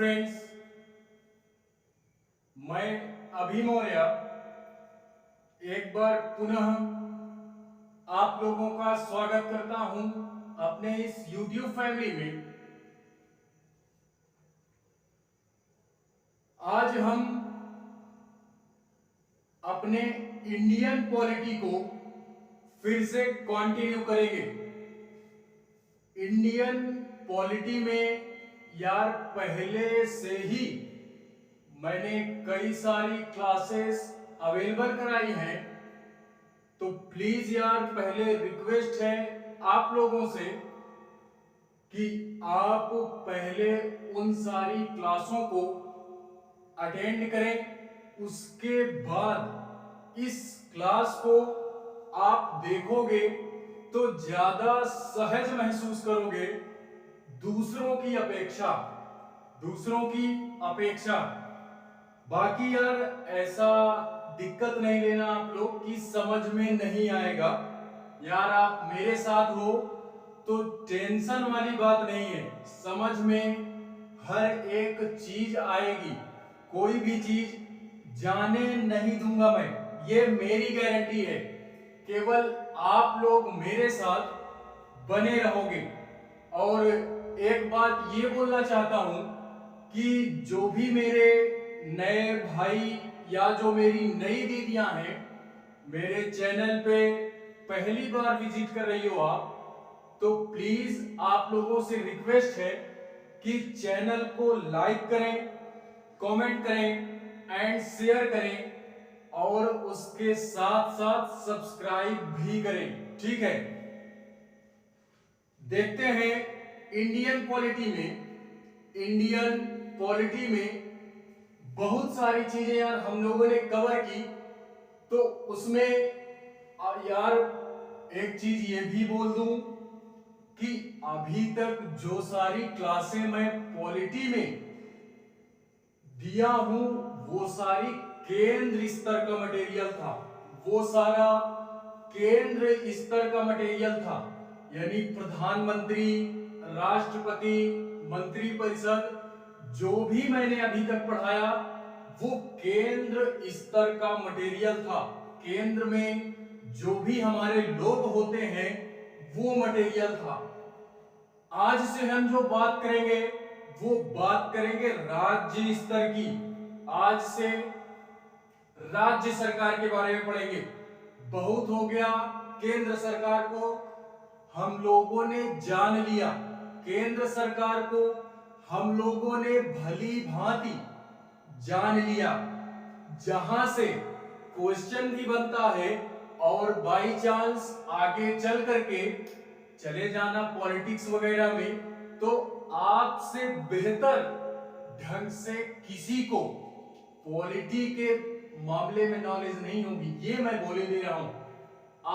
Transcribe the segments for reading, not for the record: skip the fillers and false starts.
Friends, मैं अभी मौर्य एक बार पुनः आप लोगों का स्वागत करता हूं अपने इस YouTube फैमिली में। आज हम अपने इंडियन पॉलिटी को फिर से कंटिन्यू करेंगे। इंडियन पॉलिटी में यार पहले से ही मैंने कई सारी क्लासेस अवेलेबल कराई हैं, तो प्लीज यार पहले रिक्वेस्ट है आप लोगों से कि आप पहले उन सारी क्लासों को अटेंड करें। उसके बाद इस क्लास को आप देखोगे तो ज्यादा सहज महसूस करोगे दूसरों की अपेक्षा। बाकी यार ऐसा दिक्कत नहीं लेना आप लोग कि समझ में नहीं आएगा। यार आप मेरे साथ हो तो टेंशन वाली बात नहीं है, समझ में हर एक चीज आएगी। कोई भी चीज जाने नहीं दूंगा मैं, ये मेरी गारंटी है। केवल आप लोग मेरे साथ बने रहोगे। और एक बात ये बोलना चाहता हूं कि जो भी मेरे नए भाई या जो मेरी नई दीदियां हैं, मेरे चैनल पे पहली बार विजिट कर रही हो आप, तो प्लीज आप लोगों से रिक्वेस्ट है कि चैनल को लाइक करें, कमेंट करें एंड शेयर करें और उसके साथ साथ सब्सक्राइब भी करें, ठीक है। देखते हैं इंडियन पॉलिटी में बहुत सारी चीजें यार हम लोगों ने कवर की। तो उसमें यार एक चीज ये भी बोल दूं कि अभी तक जो सारी क्लासें मैं पॉलिटी में दिया हूं वो सारी केंद्र स्तर का मटेरियल था। वो सारा केंद्र स्तर का मटेरियल था, यानी प्रधानमंत्री, राष्ट्रपति, मंत्रिपरिषद, जो भी मैंने अभी तक पढ़ाया वो केंद्र स्तर का मटेरियल था। केंद्र में जो भी हमारे लोग होते हैं वो मटेरियल था। आज से हम जो बात करेंगे वो बात करेंगे राज्य स्तर की। आज से राज्य सरकार के बारे में पढ़ेंगे। बहुत हो गया केंद्र सरकार को हम लोगों ने जान लिया, केंद्र सरकार को हम लोगों ने भली भांति जान लिया, जहां से क्वेश्चन भी बनता है और बाई चांस आगे चल करके चले जाना पॉलिटिक्स वगैरह में, तो आपसे बेहतर ढंग से किसी को पॉलिटी के मामले में नॉलेज नहीं होगी, ये मैं बोले दे रहा हूं।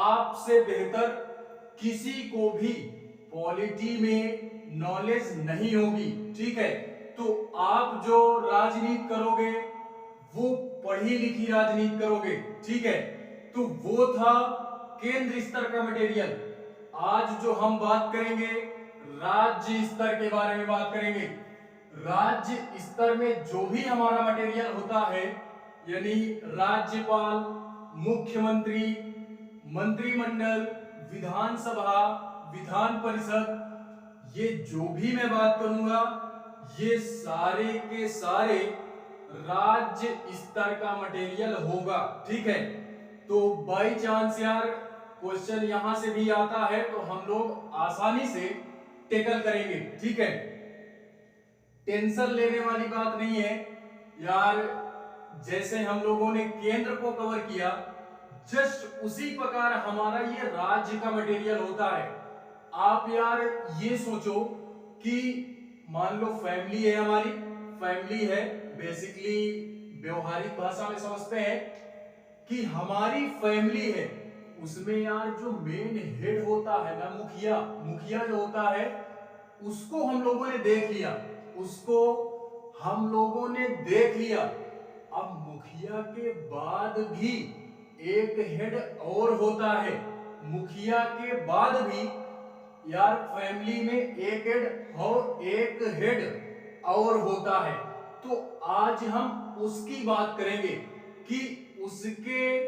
आपसे बेहतर किसी को भी पॉलिटी में नॉलेज नहीं होगी, ठीक है। तो आप जो राजनीति करोगे वो पढ़ी लिखी राजनीति करोगे, ठीक है। तो वो था केंद्र स्तर का मटेरियल। आज जो हम बात करेंगे राज्य स्तर के बारे में बात करेंगे। राज्य स्तर में जो भी हमारा मटेरियल होता है, यानी राज्यपाल, मुख्यमंत्री, मंत्रिमंडल, विधानसभा, विधान परिषद, ये जो भी मैं बात करूंगा ये सारे के सारे राज्य स्तर का मटेरियल होगा, ठीक है। तो बाई चांस यार क्वेश्चन यहां से भी आता है तो हम लोग आसानी से टेकल करेंगे, ठीक है। टेंशन लेने वाली बात नहीं है यार। जैसे हम लोगों ने केंद्र को कवर किया, जस्ट उसी प्रकार हमारा ये राज्य का मटेरियल होता है। आप यार ये सोचो कि मान लो फैमिली है, हमारी फैमिली है, बेसिकली व्यवहारिक भाषा में समझते हैं कि हमारी फैमिली है, उसमें यार जो मेन हेड होता है ना, मुखिया जो होता है, उसको हम लोगों ने देख लिया, अब मुखिया के बाद भी एक हेड और होता है। मुखिया के बाद भी यार फैमिली में एक हेड और एक हेड और होता है। तो आज हम उसकी बात करेंगे कि उसके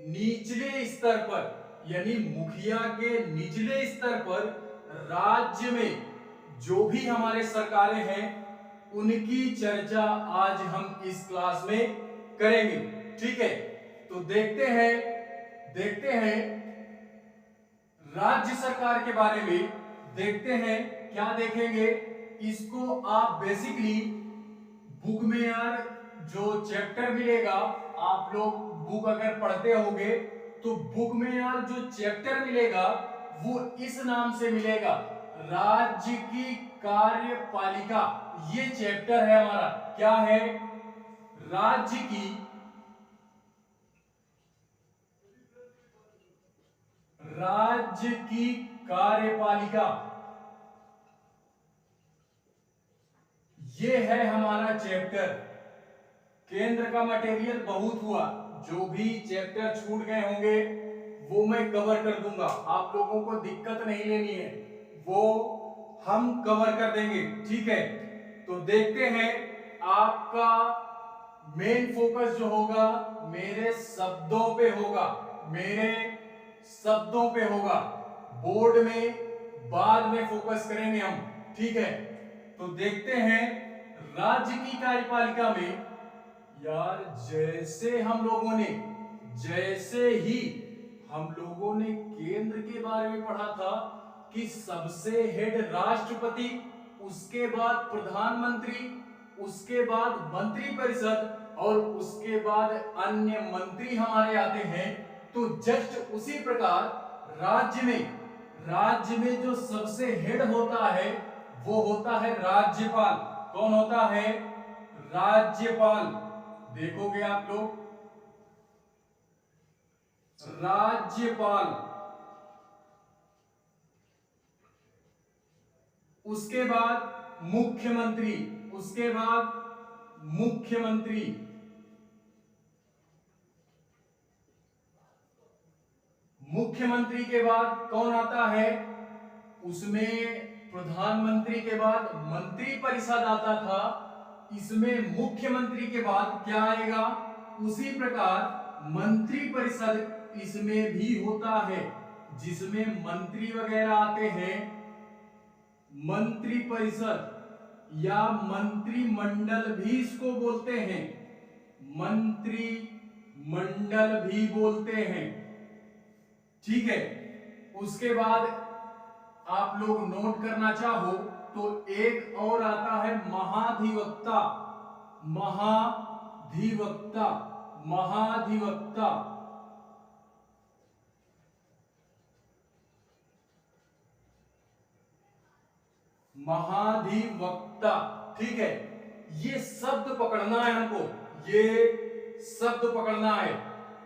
निचले स्तर पर, यानी मुखिया के निचले स्तर पर राज्य में जो भी हमारे सरकारें हैं उनकी चर्चा आज हम इस क्लास में करेंगे। ठीक है, तो देखते हैं राज्य सरकार के बारे में। देखते हैं क्या देखेंगे, इसको आप बेसिकली बुक में यार जो चैप्टर मिलेगा, आप लोग बुक अगर पढ़ते होंगे तो बुक में यार जो चैप्टर मिलेगा वो इस नाम से मिलेगा, राज्य की कार्यपालिका। ये चैप्टर है हमारा, क्या है, राज्य की कार्यपालिका। ये है हमारा चैप्टर। केंद्र का मटेरियल बहुत हुआ, जो भी चैप्टर छूट गए होंगे वो मैं कवर कर दूंगा, आप लोगों को दिक्कत नहीं लेनी है, वो हम कवर कर देंगे। ठीक है, तो देखते हैं आपका मेन फोकस जो होगा मेरे शब्दों पे होगा, मेरे शब्दों पे होगा। बोर्ड में बाद में फोकस करेंगे हम। ठीक है, तो देखते हैं राज्य की कार्यपालिका में यार जैसे ही हम लोगों ने केंद्र के बारे में पढ़ा था कि सबसे हेड राष्ट्रपति, उसके बाद प्रधानमंत्री, उसके बाद मंत्रिपरिषद और उसके बाद अन्य मंत्री हमारे आते हैं। तो जस्ट उसी प्रकार राज्य में जो सबसे हेड होता है वो होता है राज्यपाल। कौन होता है, राज्यपाल। देखोगे आप लोग, राज्यपाल। उसके बाद मुख्यमंत्री, उसके बाद मुख्यमंत्री, मुख्यमंत्री के बाद कौन आता है, उसमें प्रधानमंत्री के बाद मंत्रिपरिषद आता था, इसमें मुख्यमंत्री के बाद क्या आएगा, उसी प्रकार मंत्रिपरिषद इसमें भी होता है, जिसमें मंत्री वगैरह आते हैं। मंत्रिपरिषद या मंत्रिमंडल भी इसको बोलते हैं, मंत्रिमंडल भी बोलते हैं। ठीक है, उसके बाद आप लोग नोट करना चाहो तो एक और आता है महाधिवक्ता, महाधिवक्ता, महाधिवक्ता। महाधिवक्ता। ठीक है, ये शब्द पकड़ना है हमको, ये शब्द पकड़ना है।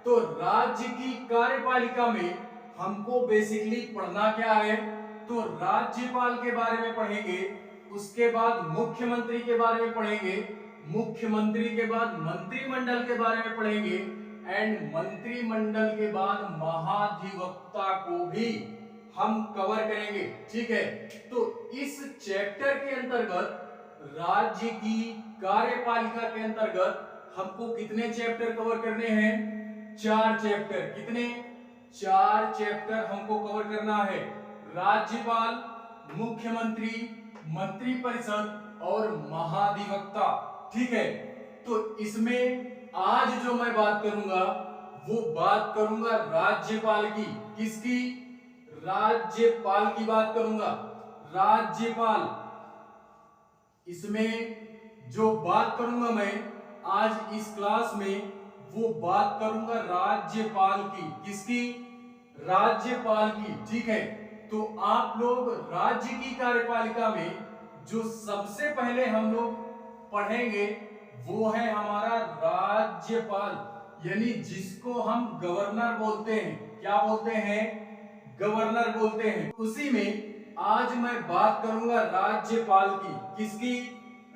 तो राज्य की कार्यपालिका में हमको बेसिकली पढ़ना क्या है, तो राज्यपाल के बारे में पढ़ेंगे, उसके बाद मुख्यमंत्री के बारे में पढ़ेंगे, मुख्यमंत्री के बाद मंत्रिमंडल के बारे में पढ़ेंगे एंड मंत्रिमंडल के बाद महाधिवक्ता को भी हम कवर करेंगे। ठीक है, तो इस चैप्टर के अंतर्गत राज्य की कार्यपालिका के अंतर्गत हमको कितने चैप्टर कवर करने हैं, 4 चैप्टर। कितने, 4 चैप्टर हमको कवर करना है, राज्यपाल, मुख्यमंत्री, मंत्रिपरिषद और महाधिवक्ता। ठीक है, तो इसमें आज जो मैं बात करूंगा वो बात करूंगा राज्यपाल की। किसकी, राज्यपाल की बात करूंगा, राज्यपाल। इसमें जो बात करूंगा मैं आज इस क्लास में वो बात करूंगा राज्यपाल की। किसकी, राज्यपाल की। ठीक है, तो आप लोग राज्य की कार्यपालिका में जो सबसे पहले हम लोग पढ़ेंगे वो है हमारा राज्यपाल, यानी जिसको हम गवर्नर बोलते हैं। क्या बोलते हैं, गवर्नर बोलते हैं। उसी में आज मैं बात करूंगा राज्यपाल की। किसकी,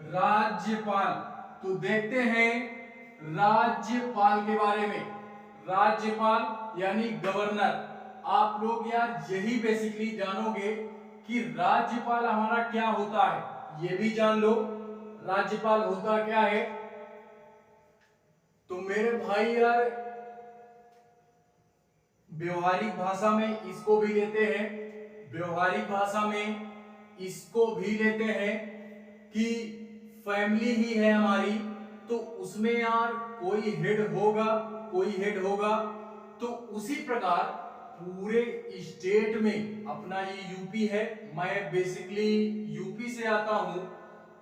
राज्यपाल। तो देखते हैं राज्यपाल के बारे में। राज्यपाल यानी गवर्नर। आप लोग यार यही बेसिकली जानोगे कि राज्यपाल हमारा क्या होता है, ये भी जान लो राज्यपाल होता क्या है? तो मेरे भाई यार, व्यवहारिक भाषा में इसको भी लेते हैं, व्यवहारिक भाषा में इसको भी लेते हैं कि फैमिली ही है हमारी, तो उसमें यार कोई हेड होगा, कोई हेड होगा। तो उसी प्रकार पूरे स्टेट में, अपना ये यूपी है, मैं बेसिकली यूपी से आता हूं,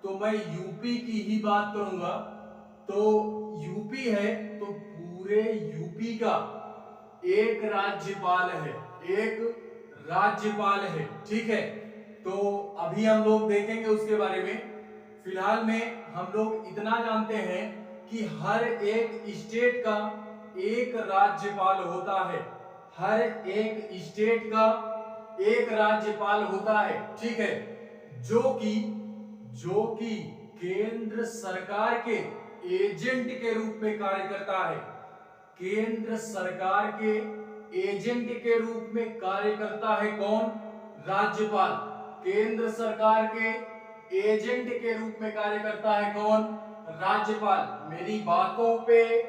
तो मैं यूपी की ही बात करूंगा। तो यूपी है तो पूरे यूपी का एक राज्यपाल है, एक राज्यपाल है, ठीक है। तो अभी हम लोग देखेंगे उसके बारे में। फिलहाल में हम लोग इतना जानते हैं कि हर एक स्टेट का एक राज्यपाल होता है, हर एक स्टेट का एक राज्यपाल होता है, ठीक है। जो कि केंद्र सरकार के एजेंट के रूप में कार्य करता है, केंद्र सरकार के एजेंट के रूप में कार्य करता है कौन? राज्यपाल। केंद्र सरकार के एजेंट के रूप में कार्य करता है कौन? राज्यपाल। मेरी बातों पे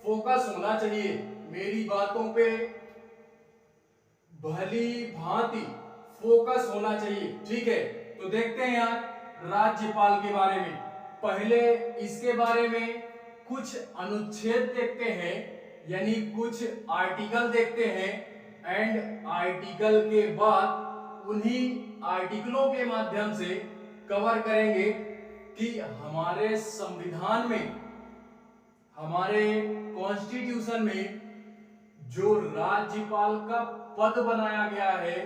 फोकस होना चाहिए, मेरी बातों पे भली भांति फोकस होना चाहिए, ठीक है। तो देखते हैं यार राज्यपाल के बारे में। पहले इसके बारे में कुछ अनुच्छेद देखते हैं, यानी कुछ आर्टिकल देखते हैं, एंड आर्टिकल के बाद उन्हीं आर्टिकलों के माध्यम से कवर करेंगे कि हमारे संविधान में, हमारे कॉन्स्टिट्यूशन में जो राज्यपाल का पद बनाया गया है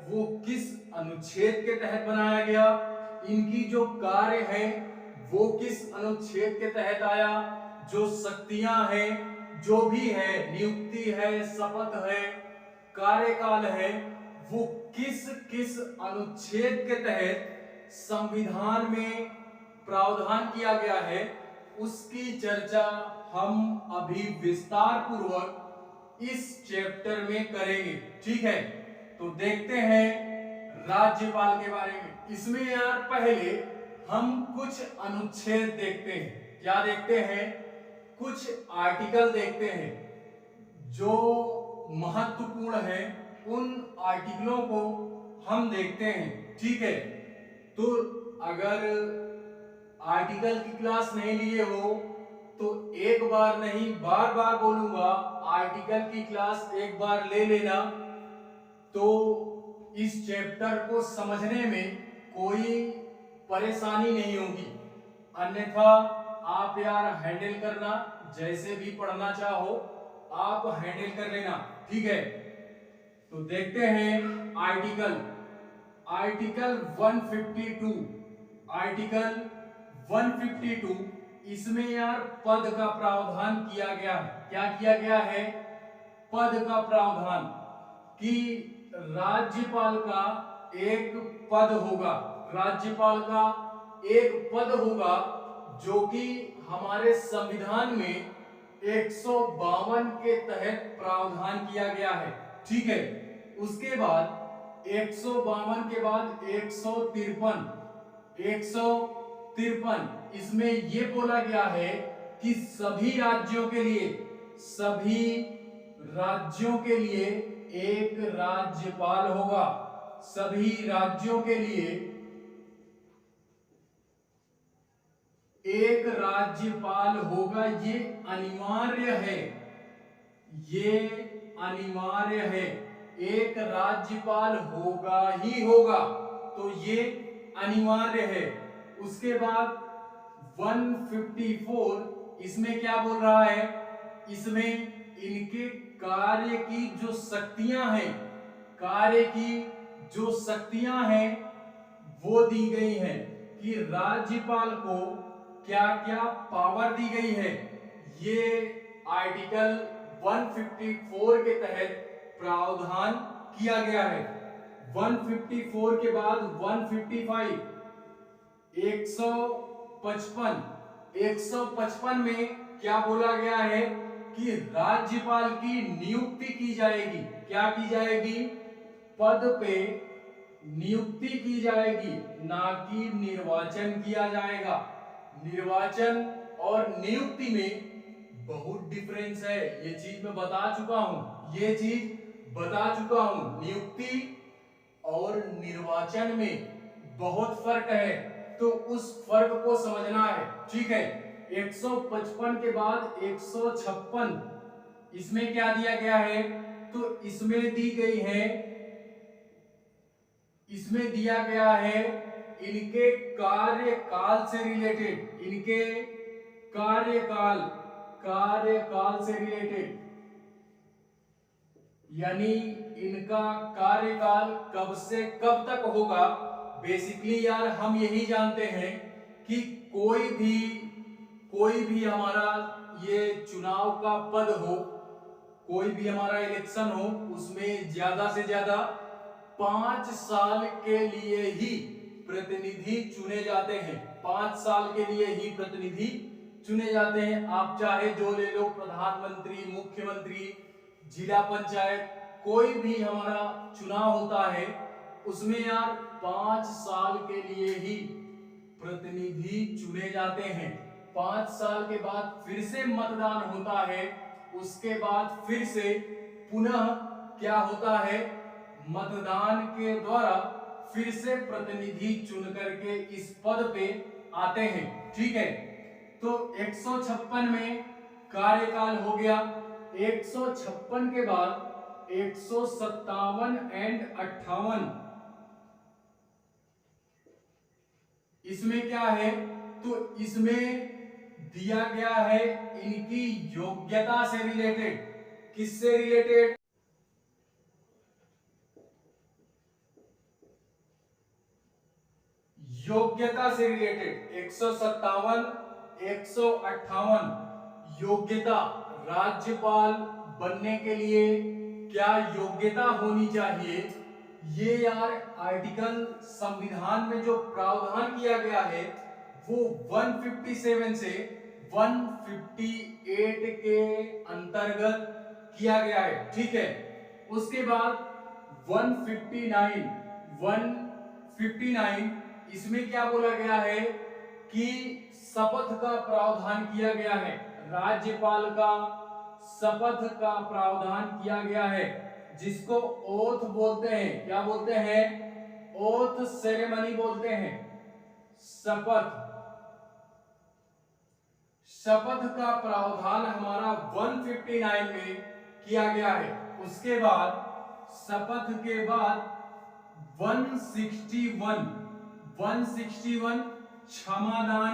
वो किस अनुच्छेद के तहत बनाया गया, इनकी जो कार्य है वो किस अनुच्छेद के तहत आया, जो शक्तियां हैं, जो भी है, नियुक्ति है, शपथ है, कार्यकाल है, वो किस किस अनुच्छेद के तहत संविधान में प्रावधान किया गया है, उसकी चर्चा हम अभी विस्तार पूर्वक इस चैप्टर में करेंगे, ठीक है। तो देखते हैं राज्यपाल के बारे में। इसमें यार पहले हम कुछ अनुच्छेद देखते हैं। क्या देखते हैं? कुछ आर्टिकल देखते हैं जो महत्वपूर्ण है, उन आर्टिकलों को हम देखते हैं, ठीक है। तो अगर आर्टिकल की क्लास नहीं लिए हो तो एक बार नहीं बार बार बोलूंगा, आर्टिकल की क्लास एक बार ले लेना, तो इस चैप्टर को समझने में कोई परेशानी नहीं होगी। अन्यथा आप यार हैंडल करना, जैसे भी पढ़ना चाहो आप हैंडल कर लेना, ठीक है। तो देखते हैं आर्टिकल 152, आर्टिकल 152, इसमें यार पद का प्रावधान किया गया है। क्या किया गया है? पद का प्रावधान कि राज्यपाल का एक पद होगा, राज्यपाल का एक पद होगा, जो कि हमारे संविधान में 152 के तहत प्रावधान किया गया है, ठीक है। उसके बाद 152 के बाद 153, इसमें ये बोला गया है कि सभी राज्यों के लिए, सभी राज्यों के लिए एक राज्यपाल होगा, सभी राज्यों के लिए एक राज्यपाल होगा। ये अनिवार्य है, ये अनिवार्य है, एक राज्यपाल होगा ही होगा, तो ये अनिवार्य है। उसके बाद 154, इसमें क्या बोल रहा है? इसमें इनके कार्य की जो शक्तियां हैं, कार्य की जो शक्तियां हैं वो दी गई हैं कि राज्यपाल को क्या क्या पावर दी गई है। ये आर्टिकल 154 के तहत प्रावधान किया गया है। 154 के बाद 155, 155 में क्या बोला गया है कि राज्यपाल की नियुक्ति की जाएगी। क्या की जाएगी? पद पे नियुक्ति की जाएगी, ना कि निर्वाचन किया जाएगा, निर्वाचन और नियुक्ति में बहुत डिफरेंस है। ये चीज मैं बता चुका हूं, नियुक्ति और निर्वाचन में बहुत फर्क है, तो उस फर्क को समझना है। ठीक है, 155 के बाद 156 इसमें क्या दिया गया है, तो इसमें दिया गया है इनके कार्यकाल से रिलेटेड, यानी इनका कार्यकाल कब से कब तक होगा। बेसिकली यार हम यही जानते हैं कि कोई भी हमारा ये चुनाव का पद हो, कोई भी हमारा इलेक्शन हो, उसमें ज्यादा से ज्यादा 5 साल के लिए ही प्रतिनिधि चुने जाते हैं। 5 साल के लिए ही प्रतिनिधि चुने जाते हैं। आप चाहे जो ले लो, प्रधानमंत्री, मुख्यमंत्री, जिला पंचायत, कोई भी हमारा चुनाव होता है उसमें यार 5 साल के लिए ही प्रतिनिधि चुने जाते हैं। 5 साल के बाद फिर से मतदान होता है, उसके बाद फिर से पुनः क्या होता है, मतदान के द्वारा फिर से प्रतिनिधि चुन करके इस पद पे आते हैं। ठीक है, तो 156 में कार्यकाल हो गया। 156 के बाद 157 एंड 58 इसमें क्या है, तो इसमें दिया गया है इनकी योग्यता से रिलेटेड। किससे रिलेटेड, योग्यता से रिलेटेड। 157 158 योग्यता, राज्यपाल बनने के लिए क्या योग्यता होनी चाहिए, ये यार आर्टिकल संविधान में जो प्रावधान किया गया है वो 157 से 158 के अंतर्गत किया गया है। ठीक है, उसके बाद 159 इसमें क्या बोला गया है कि शपथ का प्रावधान किया गया है, राज्यपाल का शपथ का प्रावधान किया गया है, जिसको ओथ बोलते हैं। क्या बोलते हैं, ओथ सेरेमनी बोलते हैं। शपथ का प्रावधान हमारा 159 में किया गया है। उसके बाद शपथ के बाद 161 क्षमादान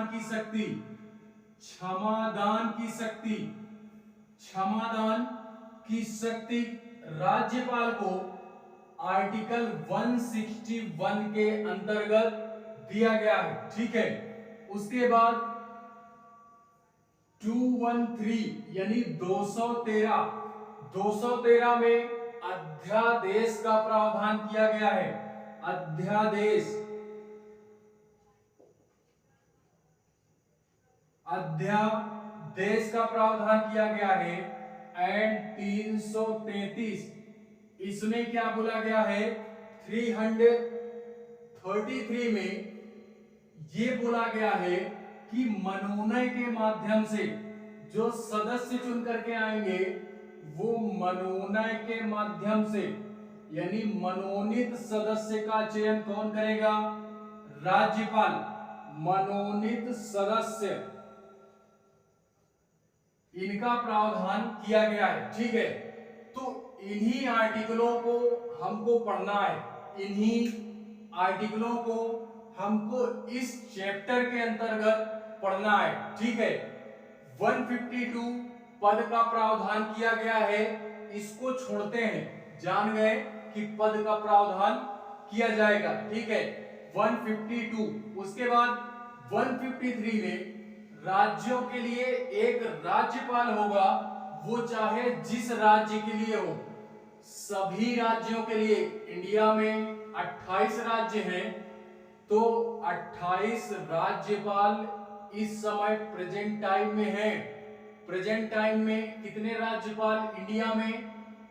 की शक्ति राज्यपाल को आर्टिकल 161 के अंतर्गत दिया गया है। ठीक है, उसके बाद 213 यानी 213 में अध्यादेश का प्रावधान किया गया है। अध्यादेश का प्रावधान किया गया है। एंड 333 इसमें क्या बोला गया है, 333 में ये बोला गया है कि मनोनय के माध्यम से जो सदस्य चुन करके आएंगे वो मनोनय के माध्यम से, यानी मनोनीत सदस्य का चयन कौन करेगा, राज्यपाल। मनोनीत सदस्य, इनका प्रावधान किया गया है। ठीक है, तो इन्हीं आर्टिकलों को हमको पढ़ना है, इन्हीं आर्टिकलों को हमको इस चैप्टर के अंतर्गत पढ़ना है। ठीक है, 152 पद का प्रावधान किया गया है, इसको छोड़ते हैं, जान गए कि पद का प्रावधान किया जाएगा। ठीक है, 152। उसके बाद 153 में राज्यों के लिए एक राज्यपाल होगा, वो चाहे जिस राज्य के लिए हो। सभी राज्यों के लिए, इंडिया में 28 राज्य हैं, तो 28 राज्यपाल इस समय प्रेजेंट टाइम में हैं। प्रेजेंट टाइम में कितने राज्यपाल इंडिया में,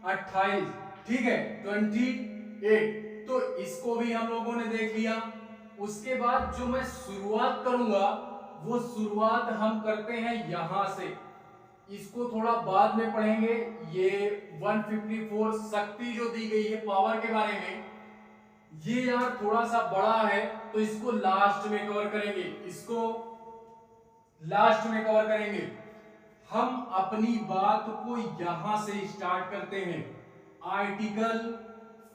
28। ठीक है, 28। तो इसको भी हम लोगों ने देख लिया। उसके बाद जो मैं शुरुआत करूंगा वो शुरुआत हम करते हैं यहां से, इसको थोड़ा बाद में पढ़ेंगे। ये 154 शक्ति जो दी गई है पावर के बारे में, ये यार थोड़ा सा बड़ा है, तो इसको लास्ट में कवर करेंगे, इसको लास्ट में कवर करेंगे। हम अपनी बात को यहां से स्टार्ट करते हैं। आर्टिकल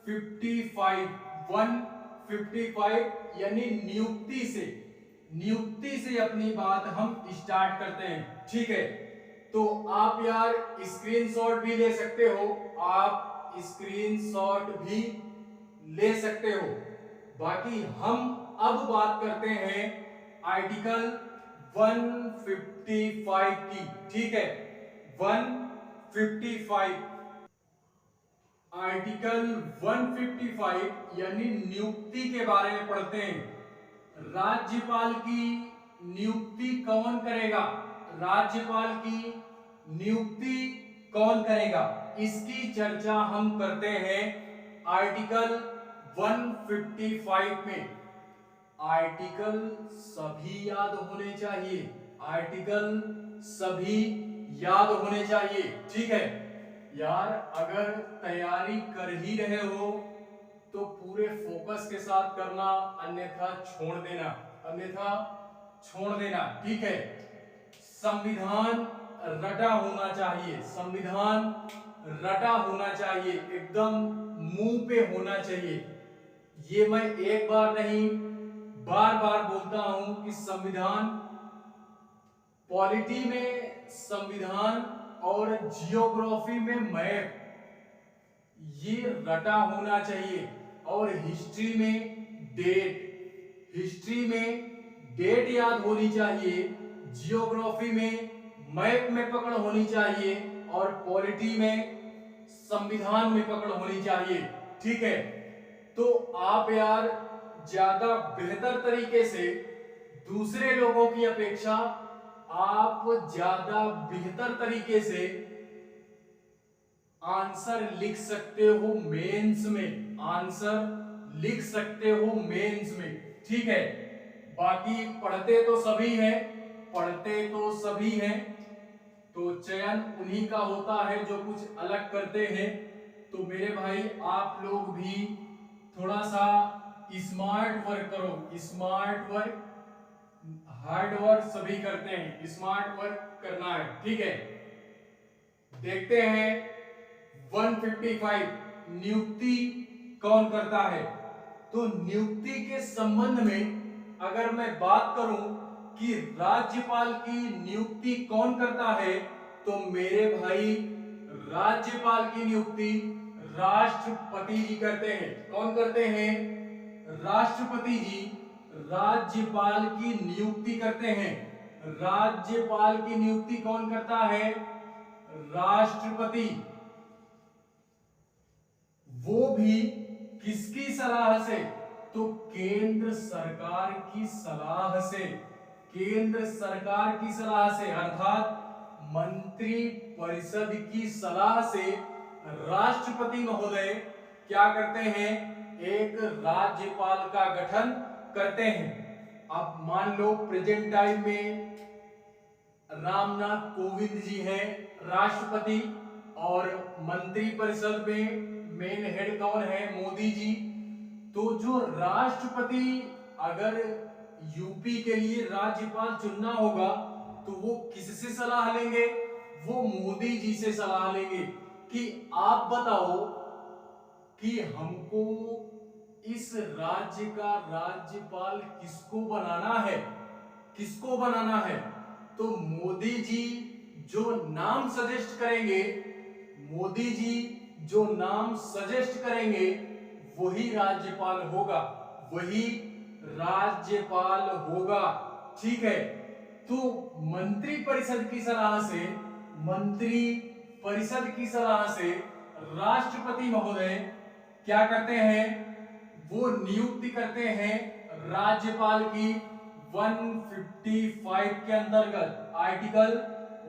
55 155 यानी नियुक्ति से अपनी बात हम स्टार्ट करते हैं। ठीक है, तो आप यार स्क्रीनशॉट भी ले सकते हो, आप स्क्रीनशॉट भी ले सकते हो। बाकी हम अब बात करते हैं आर्टिकल 155 की। ठीक है, 155 आर्टिकल 155 यानी नियुक्ति के बारे में पढ़ते हैं। राज्यपाल की नियुक्ति कौन करेगा? राज्यपाल की नियुक्ति कौन करेगा, इसकी चर्चा हम करते हैं आर्टिकल 155 में। आर्टिकल सभी याद होने चाहिए, आर्टिकल सभी याद होने चाहिए। ठीक है यार, अगर तैयारी कर ही रहे हो तो पूरे फोकस के साथ करना, अन्यथा छोड़ देना, अन्यथा छोड़ देना। ठीक है, संविधान रटा होना चाहिए, संविधान रटा होना चाहिए, एकदम मुंह पे होना चाहिए। ये मैं एक बार नहीं बार बार बोलता हूं कि संविधान, पॉलिटी में संविधान और जियोग्राफी में मैप, ये रटा होना चाहिए। और हिस्ट्री में डेट याद होनी चाहिए, जियोग्राफी में मैप में पकड़ होनी चाहिए, और पॉलिटी में संविधान में पकड़ होनी चाहिए। ठीक है, तो आप यार ज्यादा बेहतर तरीके से, दूसरे लोगों की अपेक्षा आप ज्यादा बेहतर तरीके से आंसर लिख सकते हो मेंस में, आंसर लिख सकते हो मेंस में। ठीक है, बाकी पढ़ते तो सभी हैं, पढ़ते तो सभी हैं, तो चयन उन्हीं का होता है जो कुछ अलग करते हैं। तो मेरे भाई आप लोग भी थोड़ा सा स्मार्ट वर्क करो, स्मार्ट वर्क, हार्ड वर्क सभी करते हैं, स्मार्ट वर्क करना है। ठीक है, देखते हैं 155 नियुक्ति कौन करता है। तो नियुक्ति के संबंध में अगर मैं बात करूं कि राज्यपाल की नियुक्ति कौन करता है, तो मेरे भाई राज्यपाल की नियुक्ति राष्ट्रपति जी करते हैं। कौन करते हैं? राष्ट्रपति जी राज्यपाल की नियुक्ति करते हैं। राज्यपाल की नियुक्ति कौन करता है? राष्ट्रपति। वो भी किसकी सलाह से? तो केंद्र सरकार की सलाह से, केंद्र सरकार की सलाह से, अर्थात मंत्री परिषद की सलाह से राष्ट्रपति महोदय क्या करते हैं? एक राज्यपाल का गठन करते हैं। अब मान लो प्रेजेंट टाइम में रामनाथ कोविंद जी हैं राष्ट्रपति, और मंत्री परिषद में मेन हेड कौन है? मोदी जी। तो जो राष्ट्रपति, अगर यूपी के लिए राज्यपाल चुनना होगा तो वो किससे सलाह लेंगे? वो मोदी जी से सलाह लेंगे कि आप बताओ कि हमको इस राज्य का राज्यपाल किसको बनाना है, किसको बनाना है। तो मोदी जी जो नाम सजेस्ट करेंगे, मोदी जी जो नाम सजेस्ट करेंगे वही राज्यपाल होगा, वही राज्यपाल होगा। ठीक है, तो मंत्री परिषद की सलाह से, मंत्री परिषद की सलाह से राष्ट्रपति महोदय क्या करते हैं? वो नियुक्ति करते हैं राज्यपाल की 155 के अंतर्गत, आर्टिकल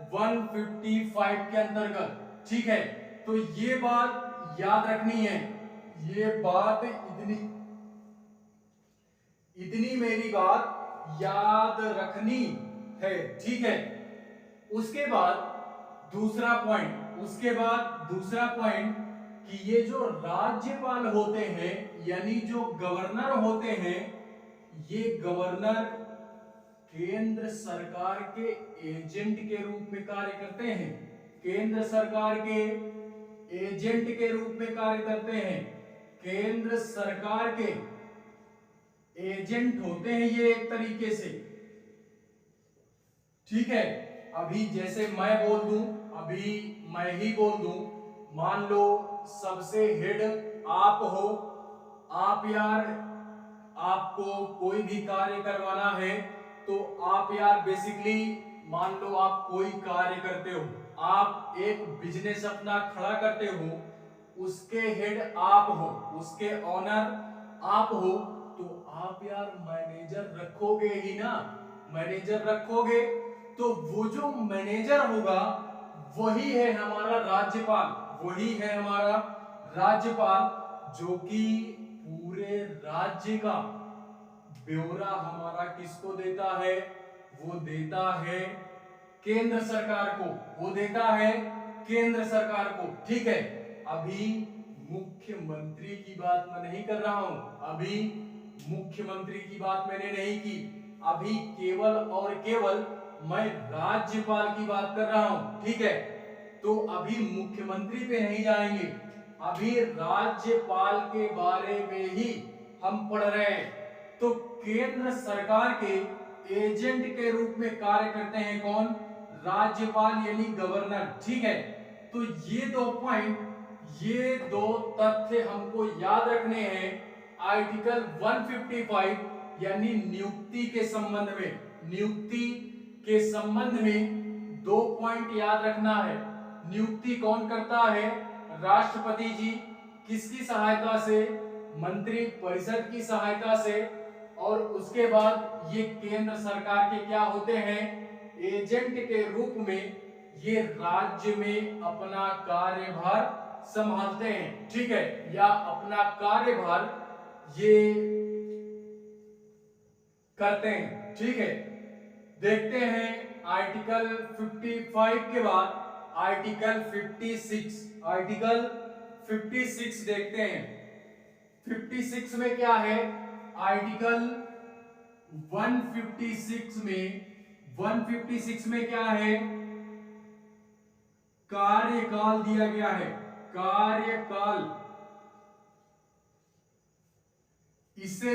155 के अंतर्गत। ठीक है, तो ये बात याद रखनी है, ये बात इतनी मेरी बात याद रखनी है, ठीक है। उसके बाद दूसरा पॉइंट कि ये जो राज्यपाल होते हैं यानी जो गवर्नर होते हैं, ये गवर्नर केंद्र सरकार के एजेंट के रूप में कार्य करते हैं, केंद्र सरकार के एजेंट के रूप में कार्य करते हैं, केंद्र सरकार के एजेंट होते हैं ये एक तरीके से, ठीक है। अभी जैसे मैं बोल दूं, अभी मैं ही बोल दूं, मान लो सबसे हेड आप हो, आप यार आपको कोई भी कार्य करवाना है तो आप यार बेसिकली मान लो आप कोई कार्य करते हो, आप एक बिजनेस अपना खड़ा करते हो, उसके हेड आप हो, उसके ऑनर आप हो, तो आप यार मैनेजर रखोगे ही ना, मैनेजर रखोगे। तो वो जो मैनेजर होगा वही है हमारा राज्यपाल, वही है हमारा राज्यपाल, जो कि पूरे राज्य का ब्यौरा हमारा किसको देता है, वो देता है केंद्र सरकार को, वो देता है केंद्र सरकार को, ठीक है। अभी मुख्यमंत्री की बात मैं नहीं कर रहा हूं, अभी मुख्यमंत्री की बात मैंने नहीं की, अभी केवल और केवल मैं राज्यपाल की बात कर रहा हूं, ठीक है। तो अभी मुख्यमंत्री पे नहीं जाएंगे, अभी राज्यपाल के बारे में ही हम पढ़ रहे हैं। तो केंद्र सरकार के एजेंट के रूप में कार्य करते हैं कौन, राज्यपाल यानी गवर्नर, ठीक है। तो ये दो पॉइंट, ये दो तथ्य हमको याद रखने हैं आर्टिकल 155 यानी नियुक्ति के संबंध में, नियुक्ति के संबंध में दो पॉइंट याद रखना है। नियुक्ति कौन करता है, राष्ट्रपति जी, किसकी सहायता से, मंत्री परिषद की सहायता से, और उसके बाद ये केंद्र सरकार के क्या होते हैं, एजेंट के रूप में ये राज्य में अपना कार्यभार संभालते हैं, ठीक है, या अपना कार्यभार ये करते हैं, ठीक है। देखते हैं आर्टिकल 55 के बाद आर्टिकल 56, आर्टिकल 56 देखते हैं। 56 में क्या है, आर्टिकल 156 में क्या है, कार्यकाल दिया गया है, कार्यकाल। इससे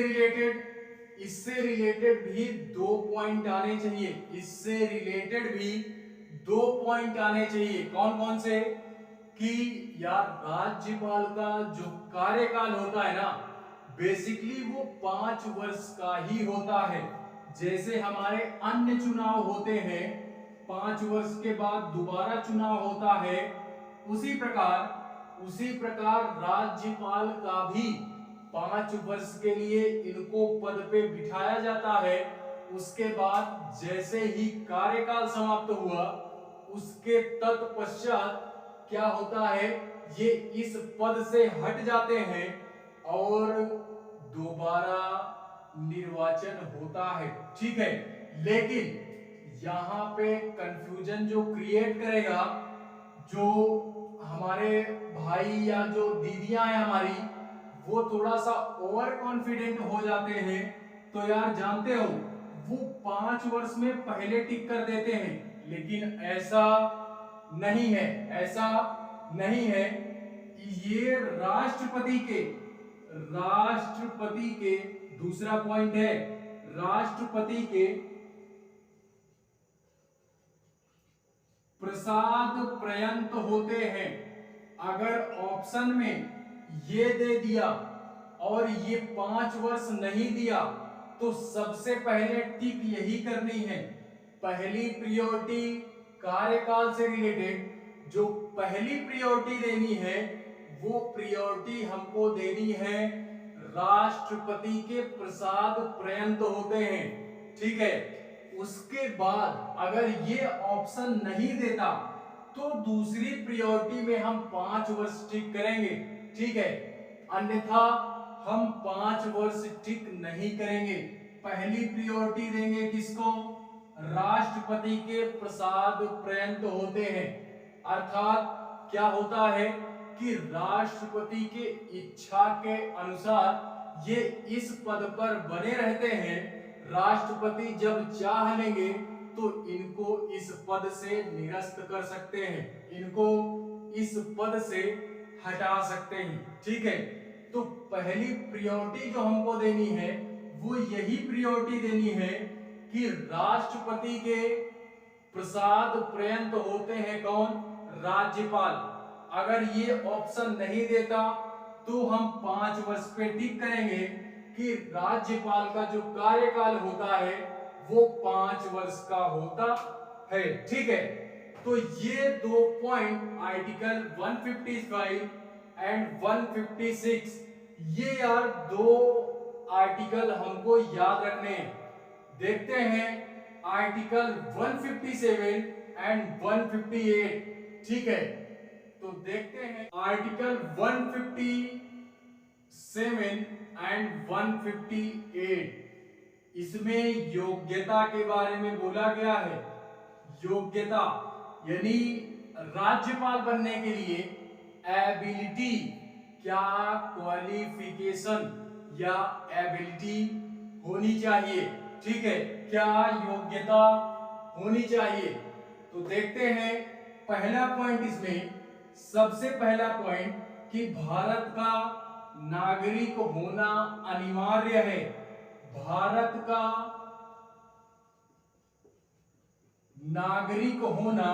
रिलेटेड भी दो पॉइंट आने चाहिए, इससे रिलेटेड भी दो पॉइंट आने चाहिए। कौन कौन से, कि यार राज्यपाल का जो कार्यकाल होता है ना, बेसिकली वो 5 वर्ष का ही होता है। जैसे हमारे अन्य चुनाव होते हैं, 5 वर्ष के बाद दोबारा चुनाव होता है, उसी प्रकार राज्यपाल का भी 5 वर्ष के लिए इनको पद पे बिठाया जाता है। उसके बाद जैसे ही कार्यकाल समाप्त हुआ, उसके तत्पश्चात क्या होता है, ये इस पद से हट जाते हैं और दोबारा निर्वाचन होता है, ठीक है। लेकिन यहां पे कंफ्यूजन जो क्रिएट करेगा, जो हमारे भाई या जो दीदियां हैं हमारी, वो थोड़ा सा ओवर कॉन्फिडेंट हो जाते हैं, तो यार जानते हो वो 5 वर्ष में पहले टिक कर देते हैं, लेकिन ऐसा नहीं है, ऐसा नहीं है। ये राष्ट्रपति के दूसरा पॉइंट है, राष्ट्रपति के प्रसाद पर्यंत होते हैं। अगर ऑप्शन में ये दे दिया और ये 5 वर्ष नहीं दिया, तो सबसे पहले टिक यही करनी है। पहली प्रायोरिटी कार्यकाल से रिलेटेड जो पहली प्रायोरिटी देनी है, वो प्रायोरिटी हमको देनी है राष्ट्रपति के प्रसाद पर्यंत होते हैं, ठीक है। उसके बाद अगर ये ऑप्शन नहीं देता तो दूसरी प्रायोरिटी में हम 5 वर्ष टिक करेंगे, ठीक है। अन्यथा हम 5 वर्ष टिक नहीं करेंगे। पहली प्रायोरिटी देंगे किसको, राष्ट्रपति के प्रसाद पर्यंत होते हैं। अर्थात क्या होता है कि राष्ट्रपति के इच्छा के अनुसार ये इस पद पर बने रहते हैं। राष्ट्रपति जब चाह लेंगे तो इनको इस पद से निरस्त कर सकते हैं, इनको इस पद से हटा सकते हैं। ठीक है, तो पहली प्रायोरिटी जो हमको देनी है वो यही प्रायोरिटी देनी है कि राष्ट्रपति के प्रसाद पर्यंत होते हैं कौन? राज्यपाल। अगर ये ऑप्शन नहीं देता तो हम 5 वर्ष पे टिक करेंगे कि राज्यपाल का जो कार्यकाल होता है वो 5 वर्ष का होता है। ठीक है, तो ये 2 पॉइंट आर्टिकल 155 एंड 156, ये यार 2 आर्टिकल हमको याद रखने हैं। देखते हैं आर्टिकल 157 एंड 158। ठीक है, तो देखते हैं आर्टिकल 157 एंड 158। इसमें योग्यता के बारे में बोला गया है। योग्यता यानी राज्यपाल बनने के लिए एबिलिटी, क्या क्वालिफिकेशन या एबिलिटी होनी चाहिए। ठीक है, क्या योग्यता होनी चाहिए। तो देखते हैं पहला पॉइंट इसमें, सबसे पहला पॉइंट कि भारत का नागरिक होना अनिवार्य है। भारत का नागरिक होना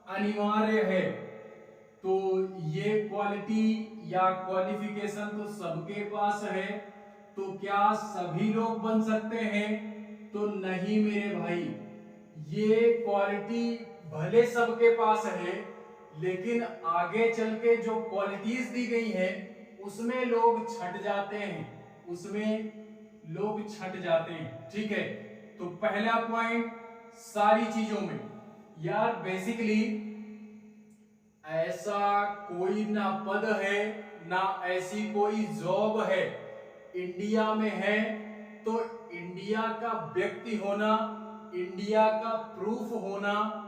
अनिवार्य है। तो ये क्वालिटी या क्वालिफिकेशन तो सबके पास है, तो क्या सभी लोग बन सकते हैं? तो नहीं मेरे भाई, ये क्वालिटी भले सबके पास है लेकिन आगे चल के जो क्वालिटीज दी गई है उसमें लोग छट जाते हैं, उसमें लोग छट जाते हैं। ठीक है, तो पहला पॉइंट सारी चीजों में यार बेसिकली ऐसा कोई ना पद है ना ऐसी कोई जॉब है इंडिया में है तो इंडिया का व्यक्ति होना, इंडिया का प्रूफ होना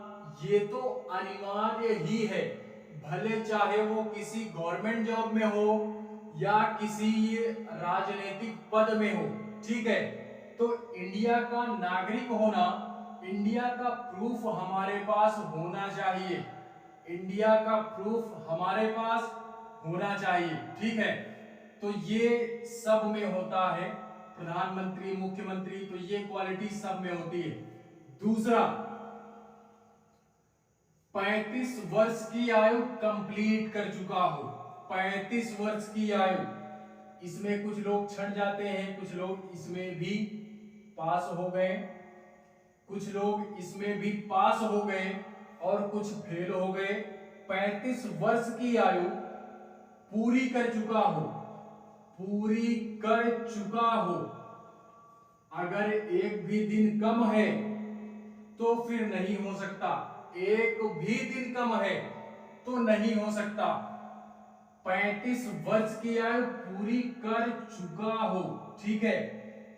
ये तो अनिवार्य ही है। भले चाहे वो किसी गवर्नमेंट जॉब में हो या किसी राजनीतिक पद में हो। ठीक है, तो इंडिया का नागरिक होना, इंडिया का प्रूफ हमारे पास होना चाहिए, इंडिया का प्रूफ हमारे पास होना चाहिए। ठीक है, तो ये सब में होता है, प्रधानमंत्री, मुख्यमंत्री, तो ये क्वालिटी सब में होती है। दूसरा, 35 वर्ष की आयु कंप्लीट कर चुका हो। 35 वर्ष की आयु, इसमें कुछ लोग छट जाते हैं, कुछ लोग इसमें भी पास हो गए, कुछ लोग इसमें भी पास हो गए और कुछ फेल हो गए। 35 वर्ष की आयु पूरी कर चुका हो, पूरी कर चुका हो। अगर एक भी दिन कम है तो फिर नहीं हो सकता, एक भी दिन कम है तो नहीं हो सकता। 35 वर्ष की आयु पूरी कर चुका हो। ठीक है,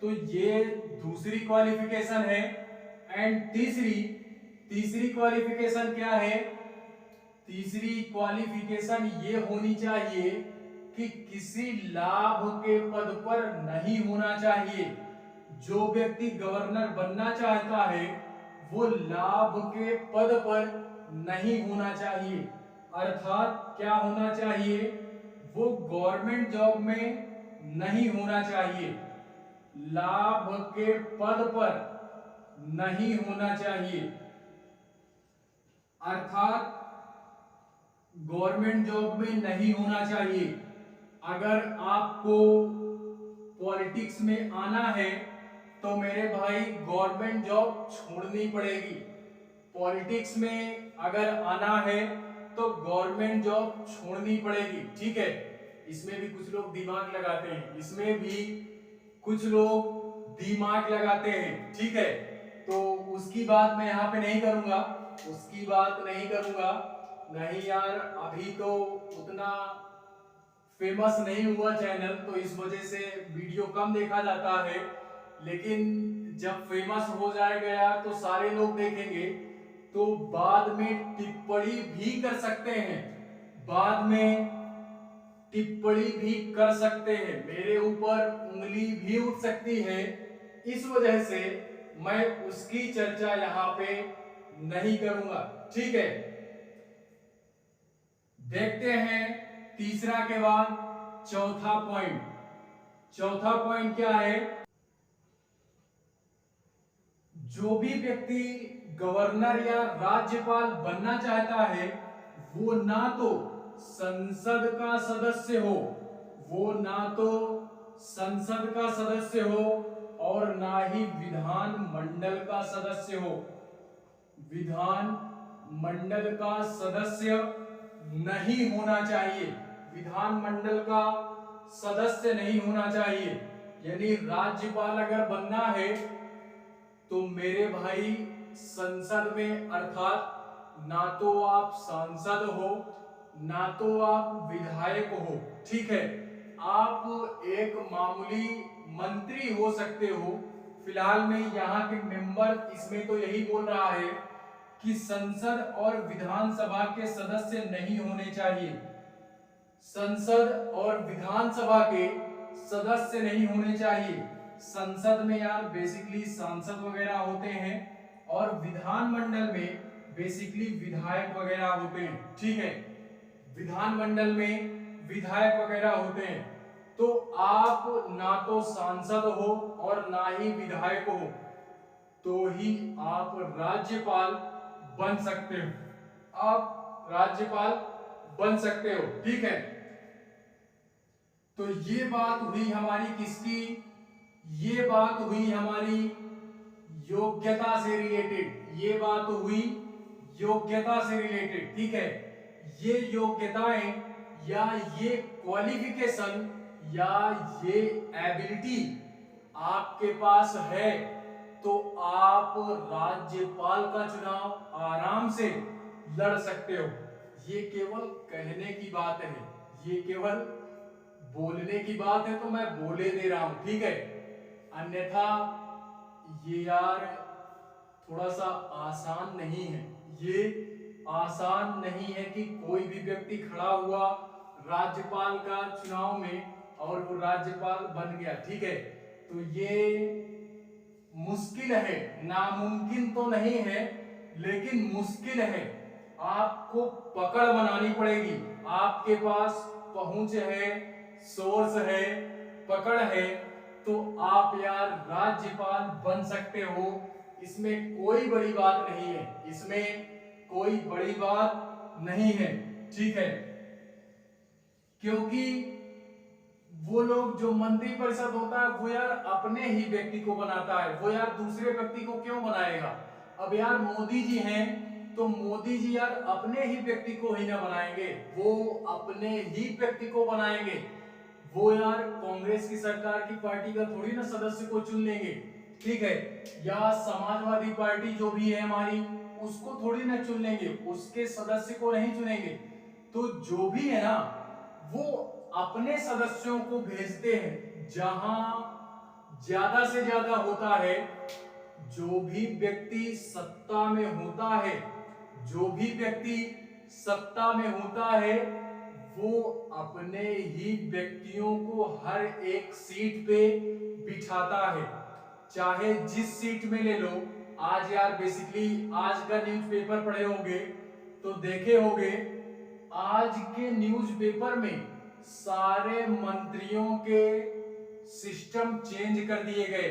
तो ये दूसरी क्वालिफिकेशन है। एंड तीसरी क्वालिफिकेशन क्या है? तीसरी क्वालिफिकेशन ये होनी चाहिए कि किसी लाभ के पद पर नहीं होना चाहिए। जो व्यक्ति गवर्नर बनना चाहता है वो लाभ के पद पर नहीं होना चाहिए। अर्थात क्या होना चाहिए? वो गवर्नमेंट जॉब में नहीं होना चाहिए, लाभ के पद पर नहीं होना चाहिए। अर्थात गवर्नमेंट जॉब में नहीं होना चाहिए। अगर आपको पॉलिटिक्स में आना है तो मेरे भाई गवर्नमेंट जॉब छोड़नी पड़ेगी। पॉलिटिक्स में अगर आना है तो गवर्नमेंट जॉब छोड़नी पड़ेगी। ठीक है, इसमें भी कुछ लोग दिमाग लगाते हैं, इसमें भी कुछ लोग दिमाग लगाते हैं। ठीक है, तो उसकी बात मैं यहाँ पे नहीं करूंगा, उसकी बात नहीं करूंगा। नहीं यार, अभी तो उतना फेमस नहीं हुआ चैनल, तो इस वजह से वीडियो कम देखा जाता है। लेकिन जब फेमस हो जाएगा यार तो सारे लोग देखेंगे, तो बाद में टिप्पणी भी कर सकते हैं, बाद में टिप्पणी भी कर सकते हैं, मेरे ऊपर उंगली भी उठ सकती है। इस वजह से मैं उसकी चर्चा यहां पे नहीं करूंगा। ठीक है, देखते हैं तीसरा के बाद चौथा पॉइंट। चौथा पॉइंट क्या है? जो भी व्यक्ति गवर्नर या राज्यपाल बनना चाहता है वो ना तो संसद का सदस्य हो, वो ना तो संसद का सदस्य हो और ना ही विधान मंडल का सदस्य हो। विधान मंडल का सदस्य नहीं होना चाहिए, विधान मंडल का सदस्य नहीं होना चाहिए। यानी राज्यपाल अगर बनना है तो मेरे भाई संसद में, अर्थात ना तो आप सांसद हो ना तो आप विधायक हो। ठीक है, आप एक मामूली मंत्री हो सकते हो। फिलहाल में यहाँ के मेंबर इसमें तो यही बोल रहा है कि संसद और विधानसभा के सदस्य नहीं होने चाहिए, संसद और विधानसभा के सदस्य नहीं होने चाहिए। संसद में यार बेसिकली सांसद वगैरह होते हैं और विधानमंडल में बेसिकली विधायक वगैरह होते हैं। ठीक है, विधानमंडल में विधायक वगैरह होते हैं। तो आप ना तो सांसद हो और ना ही विधायक हो, तो ही आप राज्यपाल बन सकते हो, आप राज्यपाल बन सकते हो। ठीक है, तो ये बात हुई हमारी किसकी? ये बात हुई हमारी योग्यता से रिलेटेड, ये बात हुई योग्यता से रिलेटेड। ठीक है, ये योग्यताएं या ये क्वालिफिकेशन या ये एबिलिटी आपके पास है तो आप राज्यपाल का चुनाव आराम से लड़ सकते हो। ये केवल कहने की बात है, ये केवल बोलने की बात है, तो मैं बोले दे रहा हूं। ठीक है, अन्यथा ये यार थोड़ा सा आसान नहीं है, ये आसान नहीं है कि कोई भी व्यक्ति खड़ा हुआ राज्यपाल का चुनाव में और वो राज्यपाल बन गया। ठीक है, तो ये मुश्किल है, नामुमकिन तो नहीं है लेकिन मुश्किल है। आपको पकड़ बनानी पड़ेगी, आपके पास पहुंच है, सोर्स है, पकड़ है, तो आप यार राज्यपाल बन सकते हो। इसमें कोई बड़ी बात नहीं है, इसमें कोई बड़ी बात नहीं है। ठीक है, क्योंकि वो लोग जो मंत्री परिषद होता है वो यार अपने ही व्यक्ति को बनाता है, वो यार दूसरे व्यक्ति को क्यों बनाएगा? अब यार मोदी जी हैं तो मोदी जी यार अपने ही व्यक्ति को ही ना बनाएंगे, वो अपने ही व्यक्ति को बनाएंगे। वो यार कांग्रेस की सरकार की पार्टी का थोड़ी ना सदस्य को चुन लेंगे। ठीक है, या समाजवादी पार्टी जो भी है हमारी, उसको थोड़ी ना चुन लेंगे, उसके सदस्य को नहीं चुनेंगे। तो जो भी है ना वो अपने सदस्यों को भेजते हैं जहां ज्यादा से ज्यादा होता है। जो भी व्यक्ति सत्ता में होता है, जो भी व्यक्ति सत्ता में होता है वो अपने ही व्यक्तियों को हर एक सीट पे बिठाता है, चाहे जिस सीट में ले लो। आज यार बेसिकली आज का न्यूज़पेपर पढ़े होंगे तो देखे होंगे, आज के न्यूज़पेपर में सारे मंत्रियों के सिस्टम चेंज कर दिए गए,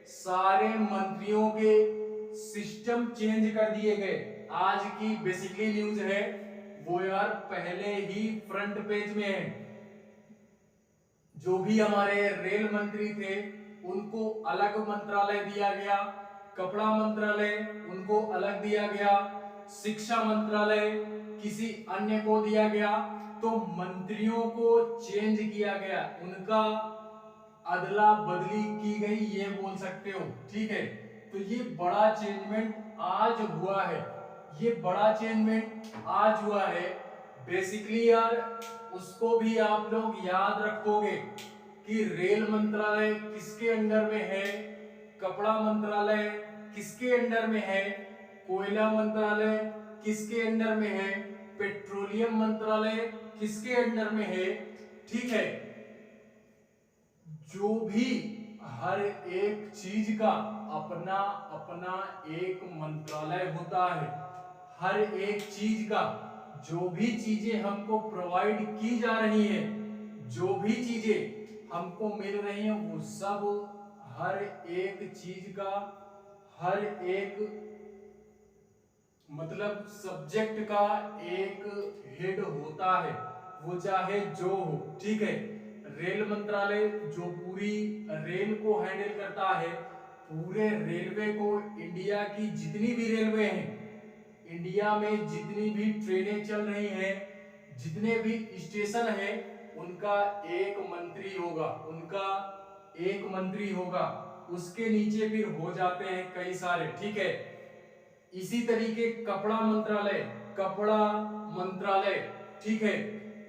सारे मंत्रियों के सिस्टम चेंज कर दिए गए। आज की बेसिकली न्यूज है वो यार पहले ही फ्रंट पेज में है। जो भी हमारे रेल मंत्री थे उनको अलग मंत्रालय दिया गया, कपड़ा मंत्रालय उनको अलग दिया गया, शिक्षा मंत्रालय किसी अन्य को दिया गया। तो मंत्रियों को चेंज किया गया, उनका अदला बदली की गई, ये बोल सकते हो। ठीक है, तो ये बड़ा चेंजमेंट आज हुआ है, ये बड़ा चेंजमेंट आज हुआ है। बेसिकली यार उसको भी आप लोग याद रखोगे कि रेल मंत्रालय किसके अंडर में है, कपड़ा मंत्रालय किसके अंडर में है, कोयला मंत्रालय किसके अंडर में है, पेट्रोलियम मंत्रालय किसके अंडर में है। ठीक है, जो भी हर एक चीज का अपना अपना एक मंत्रालय होता है। हर एक चीज का, जो भी चीजें हमको प्रोवाइड की जा रही है, जो भी चीजें हमको मिल रही हैं, वो सब हर एक चीज का, हर एक मतलब सब्जेक्ट का एक हेड होता है, वो चाहे जो हो। ठीक है, रेल मंत्रालय जो पूरी रेल को हैंडल करता है, पूरे रेलवे को, इंडिया की जितनी भी रेलवे हैं, इंडिया में जितनी भी ट्रेनें चल रही हैं, जितने भी स्टेशन हैं, उनका एक मंत्री होगा, उनका एक मंत्री होगा। उसके नीचे फिर हो जाते हैं कई सारे। ठीक है, इसी तरीके कपड़ा मंत्रालय, कपड़ा मंत्रालय, ठीक है,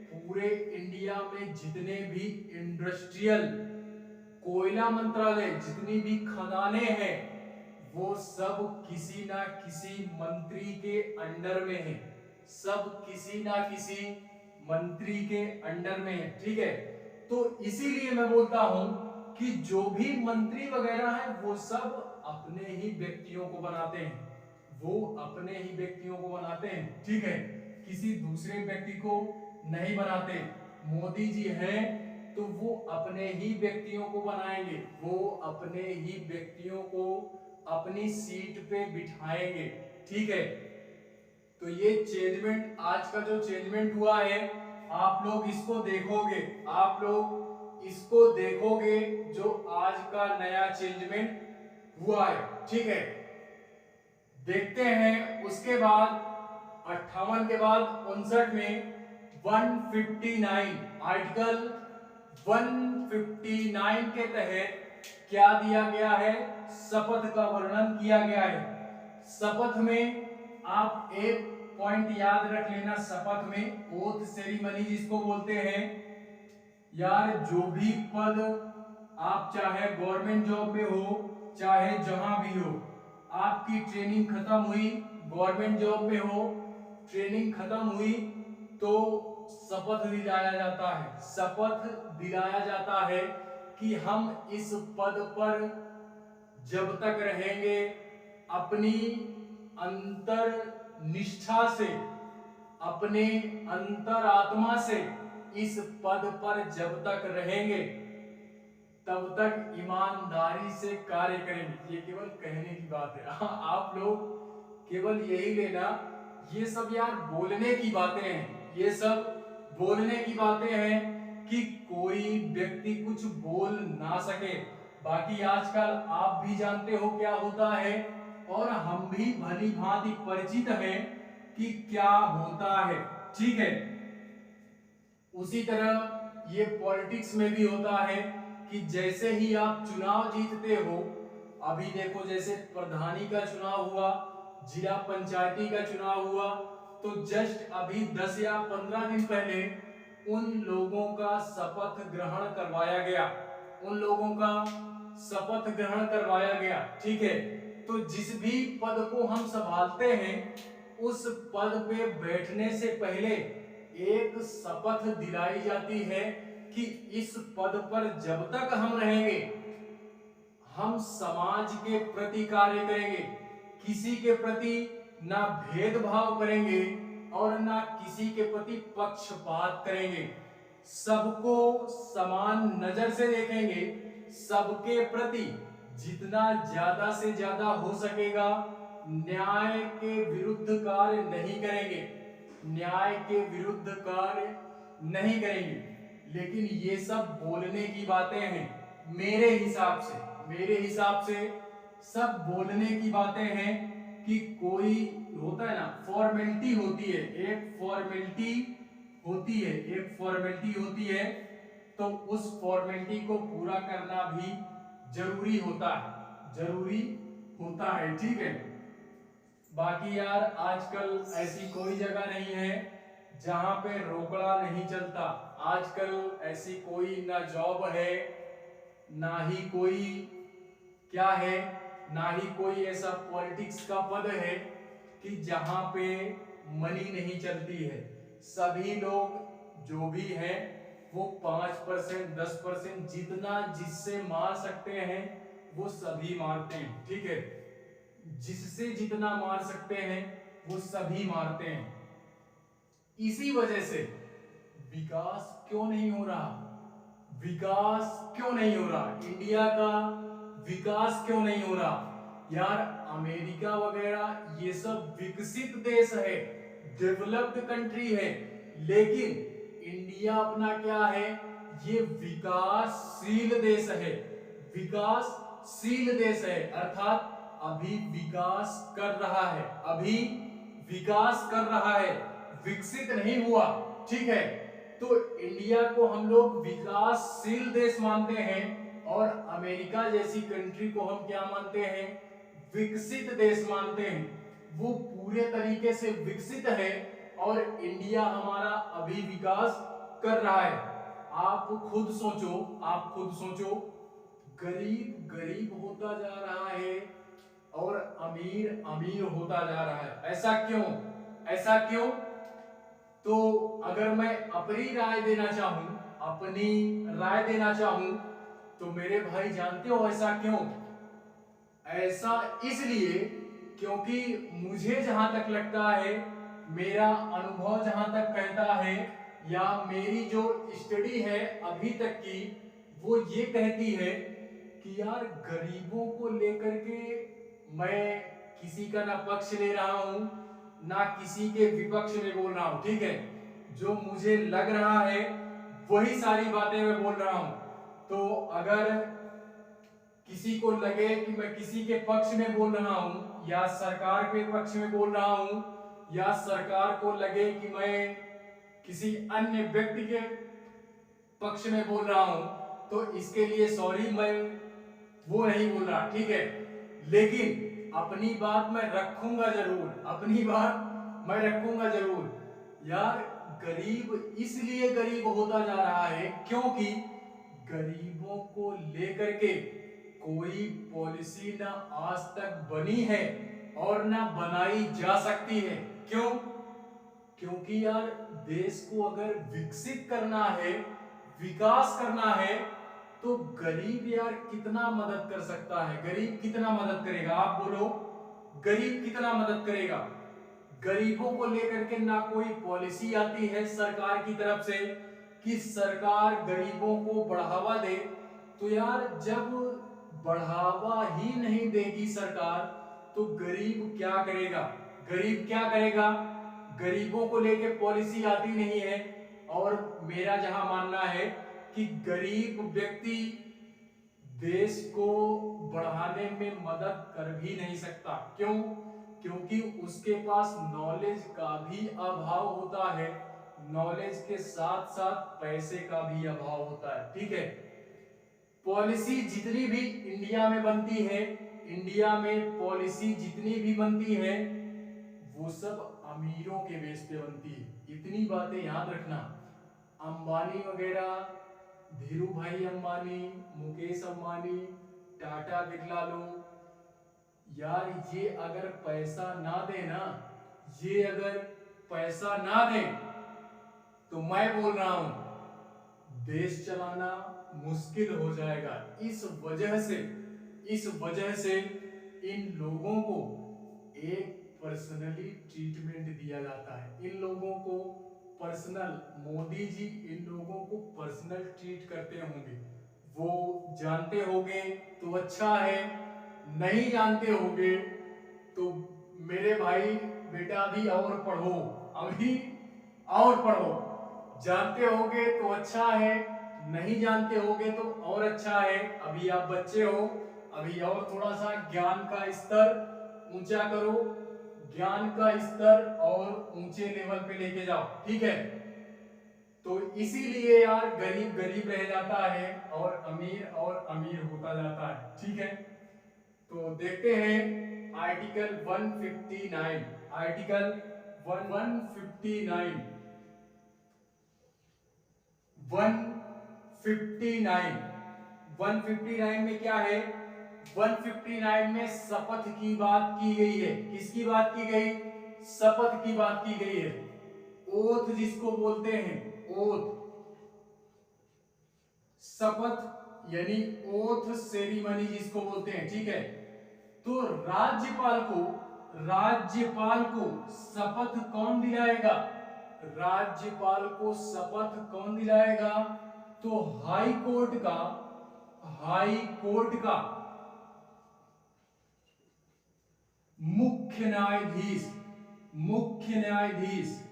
पूरे इंडिया में जितने भी इंडस्ट्रियल, कोयला मंत्रालय, जितनी भी खदानें हैं, वो सब किसी ना किसी मंत्री के अंडर में है, सब किसी ना किसी मंत्री के अंडर में है। ठीक है, तो इसीलिए मैं बोलता हूं कि जो भी मंत्री वगैरह हैं, वो सब अपने ही व्यक्तियों को बनाते हैं, वो अपने ही व्यक्तियों को बनाते हैं। ठीक है, किसी दूसरे व्यक्ति को नहीं बनाते। मोदी जी हैं तो वो अपने ही व्यक्तियों को बनाएंगे, वो अपने ही व्यक्तियों को अपनी सीट पे बिठाएंगे। ठीक है, तो ये चेंजमेंट, आज का जो चेंजमेंट हुआ है, आप लोग इसको देखोगे, आप लोग इसको देखोगे, जो आज का नया चेंजमेंट हुआ है। ठीक है, देखते हैं। उसके बाद 58 के बाद 59 में 159, आर्टिकल 159 के तहत क्या दिया गया है, शपथ का वर्णन किया गया है। शपथ में आप एक पॉइंट याद रख लेना, शपथ में ओथ सेरेमनी जिसको बोलते हैं, यार जो भी पद आप चाहे गवर्नमेंट जॉब में हो, चाहे जहां भी हो, आपकी ट्रेनिंग खत्म हुई, गवर्नमेंट जॉब में हो, ट्रेनिंग खत्म हुई, तो शपथ दिलाया जाता है। शपथ दिलाया जाता है कि हम इस पद पर जब तक रहेंगे, अपनी अंतर निष्ठा से, अपने अंतरात्मा से इस पद पर जब तक रहेंगे, तब तक ईमानदारी से कार्य करेंगे। ये केवल कहने की बात है। आप लोग केवल यही लेना, ये सब यार बोलने की बातें हैं, ये सब बोलने की बातें हैं कि कोई व्यक्ति कुछ बोल ना सके। बाकी आजकल आप भी जानते हो क्या होता है, और हम भी भली भांति परिचित हैं कि क्या होता है। ठीक है, उसी तरह ये पॉलिटिक्स में भी होता है कि जैसे ही आप चुनाव जीतते हो, अभी देखो जैसे प्रधानी का चुनाव हुआ, जिला पंचायती का चुनाव हुआ, तो जस्ट अभी 10 या 15 दिन पहले उन लोगों का शपथ ग्रहण करवाया गया, उन लोगों का शपथ ग्रहण करवाया गया। ठीक है, तो जिस भी पद को हम संभालते हैं, उस पद पे बैठने से पहले एक शपथ दिलाई जाती है कि इस पद पर जब तक हम रहेंगे, हम समाज के प्रति कार्य करेंगे, किसी के प्रति ना भेदभाव करेंगे और ना किसी के प्रति पक्षपात करेंगे, सबको समान नजर से देखेंगे, सबके प्रति जितना ज्यादा से ज्यादा हो सकेगा न्याय के विरुद्ध कार्य नहीं करेंगे, न्याय के विरुद्ध कार्य नहीं करेंगे। लेकिन ये सब बोलने की बातें हैं, मेरे हिसाब से, मेरे हिसाब से सब बोलने की बातें हैं कि कोई होता है ना, फॉर्मेलिटी होती है, एक फॉर्मेलिटी होती है, एक फॉर्मेलिटी होती है, तो उस फॉर्मेलिटी को पूरा करना भी जरूरी होता है, जरूरी होता है। ठीक है, बाकी यार आजकल ऐसी कोई जगह नहीं है जहां पे रोकड़ा नहीं चलता। आजकल ऐसी कोई ना जॉब है, ना ही कोई क्या है, ना ही कोई ऐसा पॉलिटिक्स का पद है कि जहां पे मनी नहीं चलती है। सभी लोग जो भी हैं वो 5%, 10% जितना जिससे मार सकते हैं वो सभी मारते हैं, ठीक है। जिससे जितना मार सकते हैं वो सभी मारते हैं। इसी वजह से विकास क्यों नहीं हो रहा, विकास क्यों नहीं हो रहा, इंडिया का विकास क्यों नहीं हो रहा। यार अमेरिका वगैरह ये सब विकसित देश है, डेवलप्ड कंट्री है, लेकिन इंडिया अपना क्या है, ये विकासशील देश है, विकासशील देश है, अर्थात अभी विकास कर रहा है, अभी विकास कर रहा है, विकसित नहीं हुआ, ठीक है। तो इंडिया को हम लोग विकासशील देश मानते हैं और अमेरिका जैसी कंट्री को हम क्या मानते हैं, विकसित देश मानते हैं। वो पूरे तरीके से विकसित है और इंडिया हमारा अभी विकास कर रहा है। आप खुद सोचो, आप खुद सोचो, गरीब गरीब होता जा रहा है और अमीर अमीर होता जा रहा है। ऐसा क्यों, ऐसा क्यों? तो अगर मैं अपनी राय देना चाहूं, अपनी राय देना चाहूं तो मेरे भाई जानते हो ऐसा क्यों? ऐसा इसलिए क्योंकि मुझे जहां तक लगता है, मेरा अनुभव जहां तक कहता है, या मेरी जो स्टडी है अभी तक की, वो ये कहती है कि यार गरीबों को लेकर के मैं किसी का ना पक्ष ले रहा हूं ना किसी के विपक्ष में बोल रहा हूं, ठीक है। जो मुझे लग रहा है वही सारी बातें मैं बोल रहा हूं। तो अगर किसी को लगे कि मैं किसी के पक्ष में बोल रहा हूं या सरकार के पक्ष में बोल रहा हूं, या सरकार को लगे कि मैं किसी अन्य व्यक्ति के पक्ष में बोल रहा हूं, तो इसके लिए सॉरी, मैं वो नहीं बोल रहा, ठीक है। लेकिन अपनी बात मैं रखूंगा जरूर, अपनी बात मैं रखूंगा जरूर। यार गरीब इसलिए गरीब होता जा रहा है क्योंकि गरीबों को लेकर के कोई पॉलिसी ना आज तक बनी है और ना बनाई जा सकती है। क्यों? क्योंकि यार देश को अगर विकसित करना है, विकास करना है, तो गरीब यार कितना मदद कर सकता है, गरीब कितना मदद करेगा, आप बोलो, गरीब कितना मदद करेगा। गरीबों को लेकर के ना कोई पॉलिसी आती है सरकार की तरफ से कि सरकार गरीबों को बढ़ावा दे। तो यार जब बढ़ावा ही नहीं देगी सरकार, तो गरीब क्या करेगा, गरीब क्या करेगा। गरीबों को लेके पॉलिसी आती नहीं है, और मेरा जहां मानना है कि गरीब व्यक्ति देश को बढ़ाने में मदद कर भी नहीं सकता। क्यों? क्योंकि उसके पास नॉलेज का भी अभाव होता है, नॉलेज के साथ साथ पैसे का भी अभाव होता है, ठीक है। पॉलिसी जितनी भी इंडिया में बनती है, इंडिया में पॉलिसी जितनी भी बनती है वो सब अमीरों के बेस पे बनती है। इतनी बातें याद रखना। अंबानी वगैरह, धीरू भाई अंबानी, मुकेश अंबानी, टाटा बिरला लोग, यार ये अगर पैसा ना दे ना, ये अगर पैसा ना दे, तो मैं बोल रहा हूं देश चलाना मुश्किल हो जाएगा। इस वजह से इन लोगों को एक पर्सनली ट्रीटमेंट दिया जाता है। इन लोगों को पर्सनल, मोदी जी इन लोगों को पर्सनल ट्रीट करते होंगे। वो जानते होंगे तो अच्छा है, नहीं जानते होंगे तो मेरे भाई बेटा अभी और पढ़ो, अभी और पढ़ो। जानते होगे तो अच्छा है, नहीं जानते होगे तो और अच्छा है। अभी आप बच्चे हो, अभी और थोड़ा सा ज्ञान का स्तर ऊंचा करो, ज्ञान का स्तर और ऊंचे लेवल पे लेके जाओ, ठीक है। तो इसीलिए यार गरीब गरीब रह जाता है और अमीर होता जाता है, ठीक है। तो देखते हैं आर्टिकल 159, आर्टिकल 159, 159 में क्या है, 159 में शपथ की बात की गई है। किसकी बात की गई? शपथ की बात की गई है। ओथ जिसको बोलते हैं, ओथ, शपथ यानी ओथ सेरिमनी जिसको बोलते हैं, ठीक है। तो राज्यपाल को शपथ कौन दिलाएगा? राज्यपाल को शपथ कौन दिलाएगा? तो हाई कोर्ट का मुख्य न्यायाधीश, मुख्य न्यायाधीश,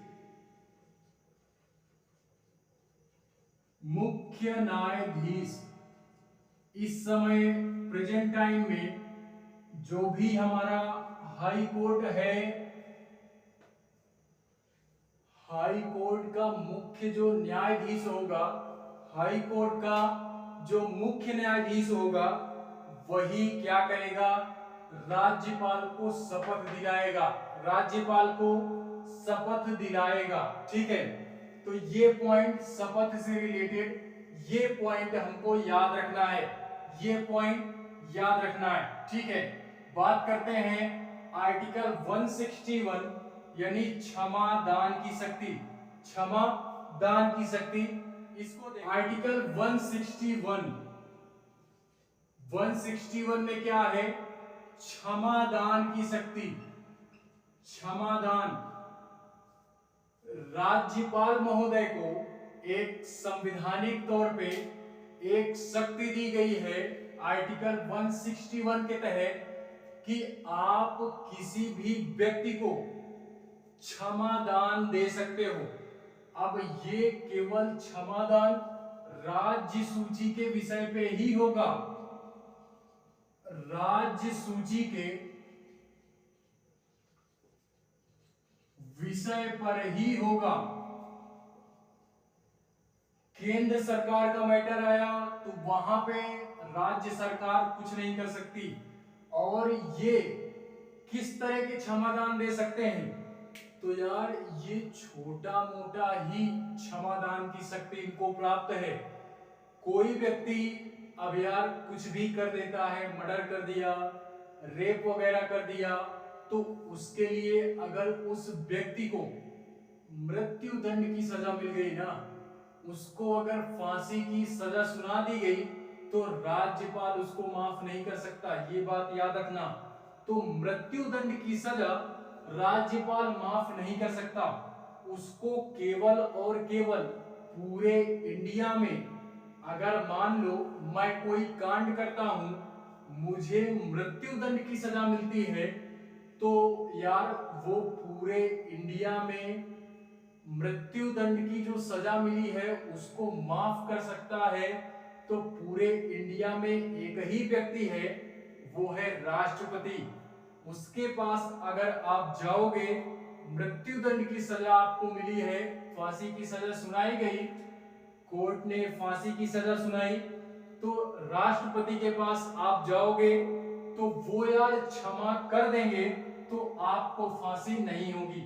मुख्य न्यायाधीश इस समय प्रेजेंट टाइम में जो भी हमारा हाई कोर्ट है, हाई कोर्ट का मुख्य जो न्यायाधीश होगा, हाई कोर्ट का जो मुख्य न्यायाधीश होगा, वही क्या करेगा? राज्यपाल को शपथ दिलाएगा, राज्यपाल को शपथ दिलाएगा, ठीक है। तो ये पॉइंट शपथ से रिलेटेड, ये पॉइंट हमको याद रखना है, ये पॉइंट याद रखना है, ठीक है। बात करते हैं आर्टिकल 161 यानी क्षमा दान की शक्ति, क्षमा दान की शक्ति। इसको आर्टिकल 161 में क्या है? क्षमा दान की शक्ति, क्षमा दान। राज्यपाल महोदय को एक संवैधानिक तौर पे एक शक्ति दी गई है आर्टिकल 161 के तहत कि आप किसी भी व्यक्ति को क्षमा दान दे सकते हो। अब ये केवल क्षमा दान राज्य सूची के विषय पे ही होगा, राज्य सूची के विषय पर ही होगा। केंद्र सरकार का मैटर आया तो वहां पे राज्य सरकार कुछ नहीं कर सकती। और ये किस तरह के क्षमादान दे सकते हैं? तो यार ये छोटा मोटा ही क्षमादान की शक्ति इनको प्राप्त है। कोई व्यक्ति अब यार कुछ भी कर देता है, मर्डर कर दिया, रेप वगैरह कर दिया, तो उसके लिए अगर उस व्यक्ति को मृत्यु दंड की सजा मिल गई ना, उसको अगर फांसी की सजा सुना दी गई, तो राज्यपाल उसको माफ नहीं कर सकता, ये बात याद रखना। तो मृत्यु दंड की सजा राज्यपाल माफ नहीं कर सकता, उसको केवल और केवल पूरे इंडिया में अगर मान लो मैं कोई कांड करता हूं, मुझे मृत्यु दंड की सजा मिलती है, तो यार वो पूरे इंडिया में मृत्यु दंड की जो सजा मिली है उसको माफ कर सकता है। तो पूरे इंडिया में एक ही व्यक्ति है, वो है राष्ट्रपति। उसके पास अगर आप जाओगे, मृत्यु दंड की सजा आपको मिली है, फांसी की सजा सुनाई गई, कोर्ट ने फांसी की सजा सुनाई, तो राष्ट्रपति के पास आप जाओगे तो वो यार क्षमा कर देंगे, तो आपको फांसी नहीं होगी,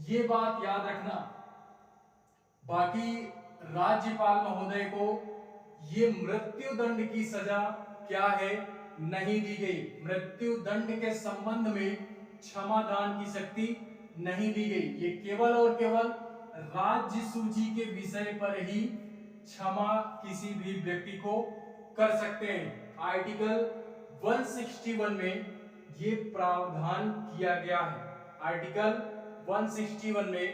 ये बात याद रखना। बाकी राज्यपाल महोदय को ये मृत्यु दंड की सजा क्या है? नहीं दी गई। मृत्यु दंड के संबंध में क्षमा दान की शक्ति नहीं दी गई। ये केवल और केवल राज्य सूची के विषय पर ही क्षमा किसी भी व्यक्ति को कर सकते हैं। आर्टिकल 161 में ये प्रावधान किया गया है। आर्टिकल 161 में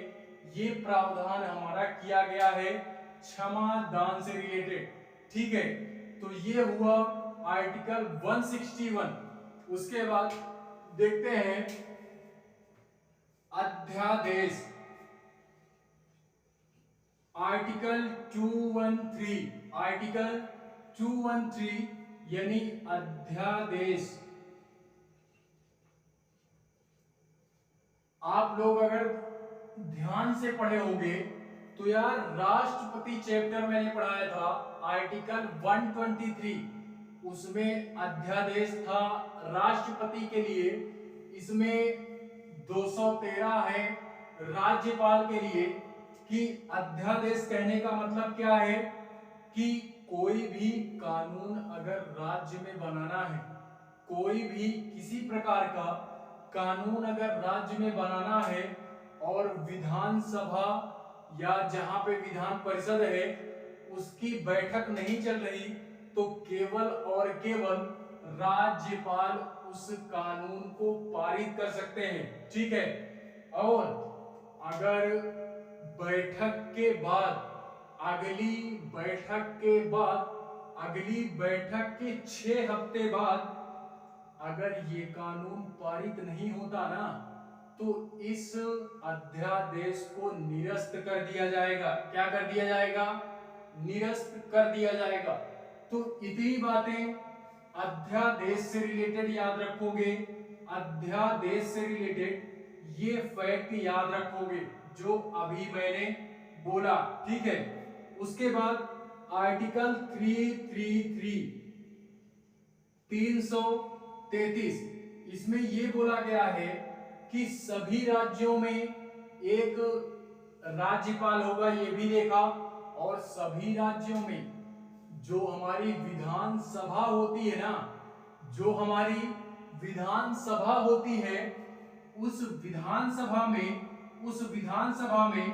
ये प्रावधान हमारा किया गया है क्षमा दान से रिलेटेड, ठीक है। तो ये हुआ आर्टिकल 161। उसके बाद देखते हैं अध्यादेश, आर्टिकल 213, आर्टिकल 213 यानी अध्यादेश। आप लोग अगर ध्यान से पढ़े होंगे तो यार राष्ट्रपति चैप्टर मैंने पढ़ाया था आर्टिकल 123, उसमें अध्यादेश था राष्ट्रपति के लिए, इसमें 213 है राज्यपाल के लिए। कि अध्यादेश कहने का मतलब क्या है कि कोई भी कानून अगर राज्य में बनाना है कोई भी किसी प्रकार का कानून अगर राज्य में बनाना है और विधानसभा या जहां पे विधान परिषद है उसकी बैठक नहीं चल रही, तो केवल और केवल राज्यपाल उस कानून को पारित कर सकते हैं। ठीक है। और अगर बैठक के बाद अगली बैठक के 6 हफ्ते बाद अगर ये कानून पारित नहीं होता ना, तो इस अध्यादेश को निरस्त कर दिया जाएगा। क्या कर दिया जाएगा? निरस्त कर दिया जाएगा। तो इतनी बातें अध्यादेश से रिलेटेड याद रखोगे, अध्यादेश से रिलेटेड ये फैक्ट याद रखोगे जो अभी मैंने बोला। ठीक है। उसके बाद आर्टिकल 333 इसमें ये बोला गया है कि सभी राज्यों में एक राज्यपाल होगा, ये भी देखा। और सभी राज्यों में जो हमारी विधानसभा होती है ना, जो हमारी विधानसभा होती है, उस विधानसभा में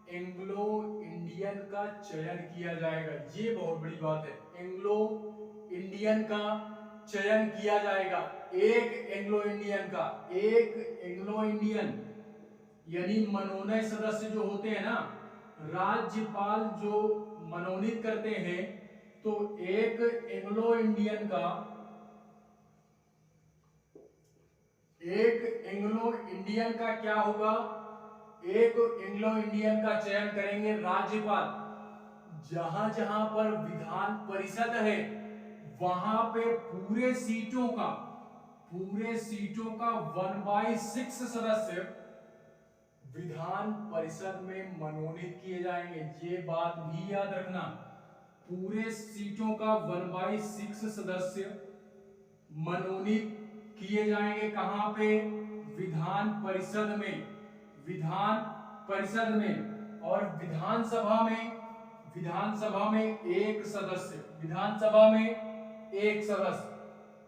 एंग्लो इंडियन का चयन किया जाएगा। ये बहुत बड़ी बात है, एंग्लो इंडियन का चयन किया जाएगा। एक एंग्लो इंडियन यानी मनोनयन सदस्य जो होते हैं ना, राज्यपाल जो मनोनीत करते हैं, तो एक एंग्लो इंडियन का क्या होगा? एक एंग्लो इंडियन का चयन करेंगे राज्यपाल। जहां जहां पर विधान परिषद है वहां पे पूरे सीटों का 1/6 सदस्य विधान परिषद में मनोनीत किए जाएंगे। ये बात भी याद रखना, पूरे सीटों का 1/6 सदस्य मनोनीत किए जाएंगे। कहां पे? विधान परिषद में। और विधानसभा में एक सदस्य।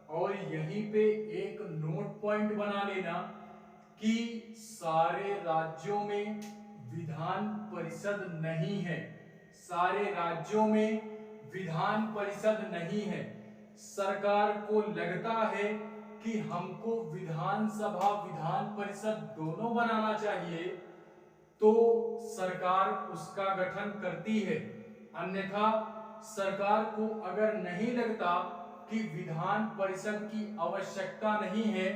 और यहीं पे एक नोट पॉइंट बना लेना कि सारे राज्यों में विधान परिषद नहीं है। सरकार को लगता है कि हमको विधानसभा विधान परिषद दोनों बनाना चाहिए, तो सरकार उसका गठन करती है। अन्यथा सरकार को अगर नहीं लगता कि विधान परिषद की आवश्यकता नहीं है,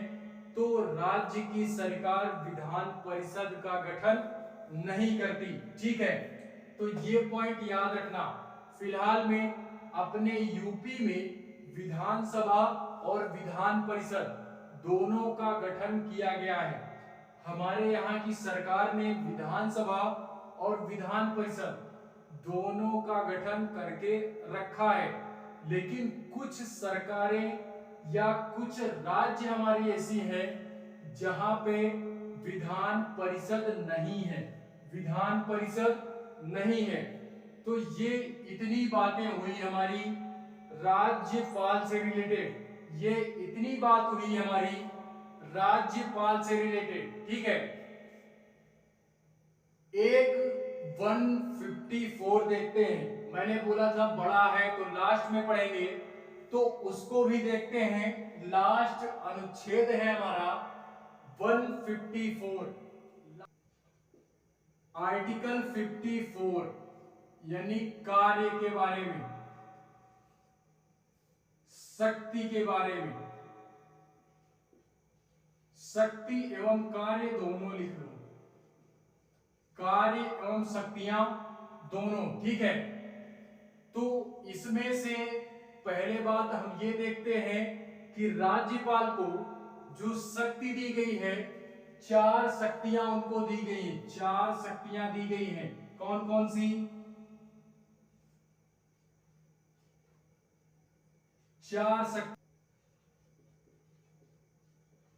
तो राज्य की सरकार विधान परिषद का गठन नहीं करती। ठीक है। तो ये पॉइंट याद रखना। फिलहाल में अपने यूपी में विधानसभा और विधान परिषद दोनों का गठन किया गया है। हमारे यहाँ की सरकार ने विधानसभा और विधान परिषद दोनों का गठन करके रखा है। लेकिन कुछ सरकारें या कुछ राज्य हमारी ऐसी है जहां पे विधान परिषद नहीं है। तो ये इतनी बातें हुई हमारी राज्यपाल से रिलेटेड। ठीक है। एक 154 देखते हैं। मैंने बोला था बड़ा है तो लास्ट में पढ़ेंगे, तो उसको भी देखते हैं। लास्ट अनुच्छेद है हमारा 154, आर्टिकल 54 यानी कार्य के बारे में, शक्ति के बारे में। शक्ति एवं कार्य दोनों लिख लो, कार्य एवं शक्तियां दोनों। ठीक है। तो इसमें से पहले बात हम ये देखते हैं कि राज्यपाल को जो शक्ति दी गई है, 4 शक्तियां उनको दी गई हैं। 4 शक्तियां दी गई हैं। कौन कौन सी? 4 शक्ति।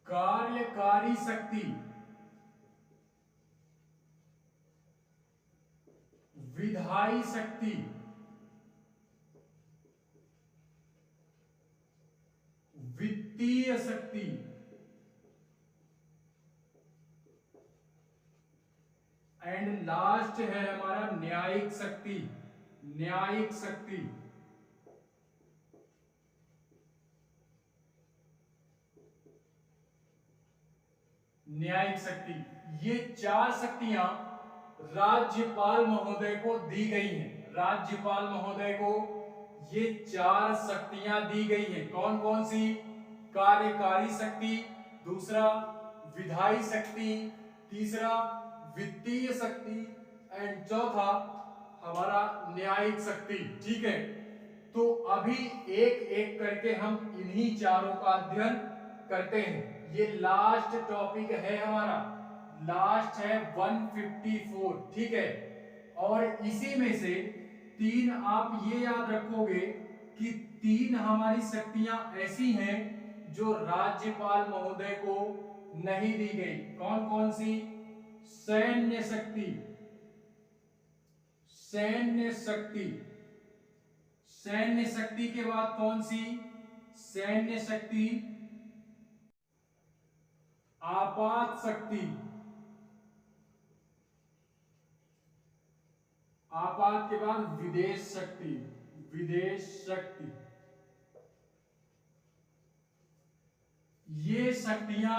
कार्यकारी शक्ति, विधायी शक्ति, वित्तीय वित्तीय शक्ति, एंड लास्ट है हमारा न्यायिक शक्ति। न्यायिक शक्ति, न्यायिक शक्ति, ये चार शक्तियां राज्यपाल महोदय को दी गई हैं। राज्यपाल महोदय को ये चार शक्तियां दी गई हैं। कौन कौन सी? कार्यकारी शक्ति, दूसरा विधायी शक्ति, तीसरा वित्तीय शक्ति, एंड चौथा हमारा न्यायिक शक्ति। ठीक है, तो अभी एक एक करके हम इन्हीं चारों का अध्ययन करते हैं। ये लास्ट टॉपिक है हमारा, लास्ट है 154। ठीक है, और इसी में से तीन आप ये याद रखोगे कि तीन हमारी शक्तियां ऐसी हैं जो राज्यपाल महोदय को नहीं दी गई। कौन कौन सी? सैन्य शक्ति, सैन्य शक्ति, सैन्य शक्ति के बाद कौन सी? सैन्य शक्ति, आपात शक्ति, आपात के बाद विदेश शक्ति, विदेश शक्ति। ये शक्तियां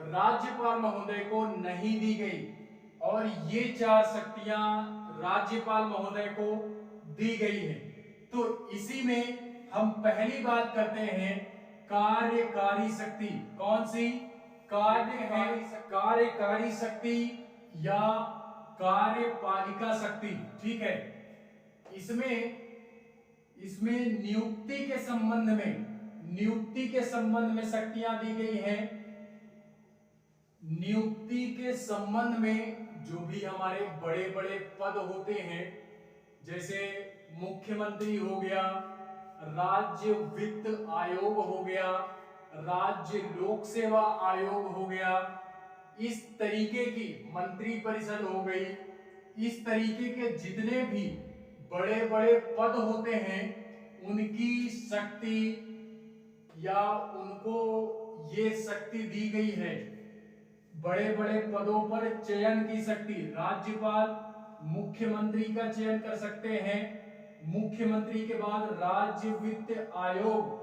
राज्यपाल महोदय को नहीं दी गई और ये चार शक्तियां राज्यपाल महोदय को दी गई हैं। तो इसी में हम पहली बात करते हैं कार्यकारी शक्ति। कौन सी? कार्यकारी शक्ति या कार्यपालिका शक्ति। ठीक है, इसमें नियुक्ति के संबंध में, नियुक्ति के संबंध में शक्तियां दी गई हैं। नियुक्ति के संबंध में जो भी हमारे बड़े बड़े पद होते हैं, जैसे मुख्यमंत्री हो गया, राज्य वित्त आयोग हो गया, राज्य लोक सेवा आयोग हो गया, इस तरीके की मंत्री परिषद हो गई, इस तरीके के जितने भी बड़े बड़े पद होते हैं उनकी शक्ति या उनको ये शक्ति दी गई है। बड़े बड़े पदों पर चयन की शक्ति, राज्यपाल मुख्यमंत्री का चयन कर सकते हैं। मुख्यमंत्री के बाद राज्य वित्त आयोग,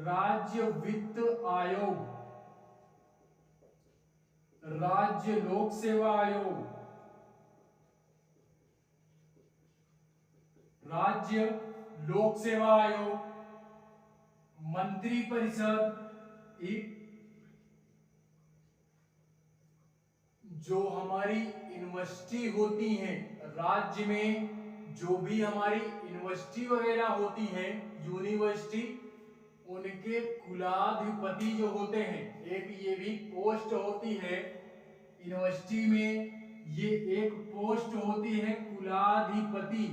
राज्य वित्त आयोग, राज्य लोक सेवा आयोग, राज्य लोक सेवा आयोग, मंत्री परिषद, जो हमारी यूनिवर्सिटी होती हैं राज्य में, जो भी हमारी यूनिवर्सिटी वगैरह होती हैं, यूनिवर्सिटी, उनके कुलाधिपति जो होते हैं, एक ये भी पोस्ट होती है यूनिवर्सिटी में, ये एक पोस्ट होती है कुलाधिपति।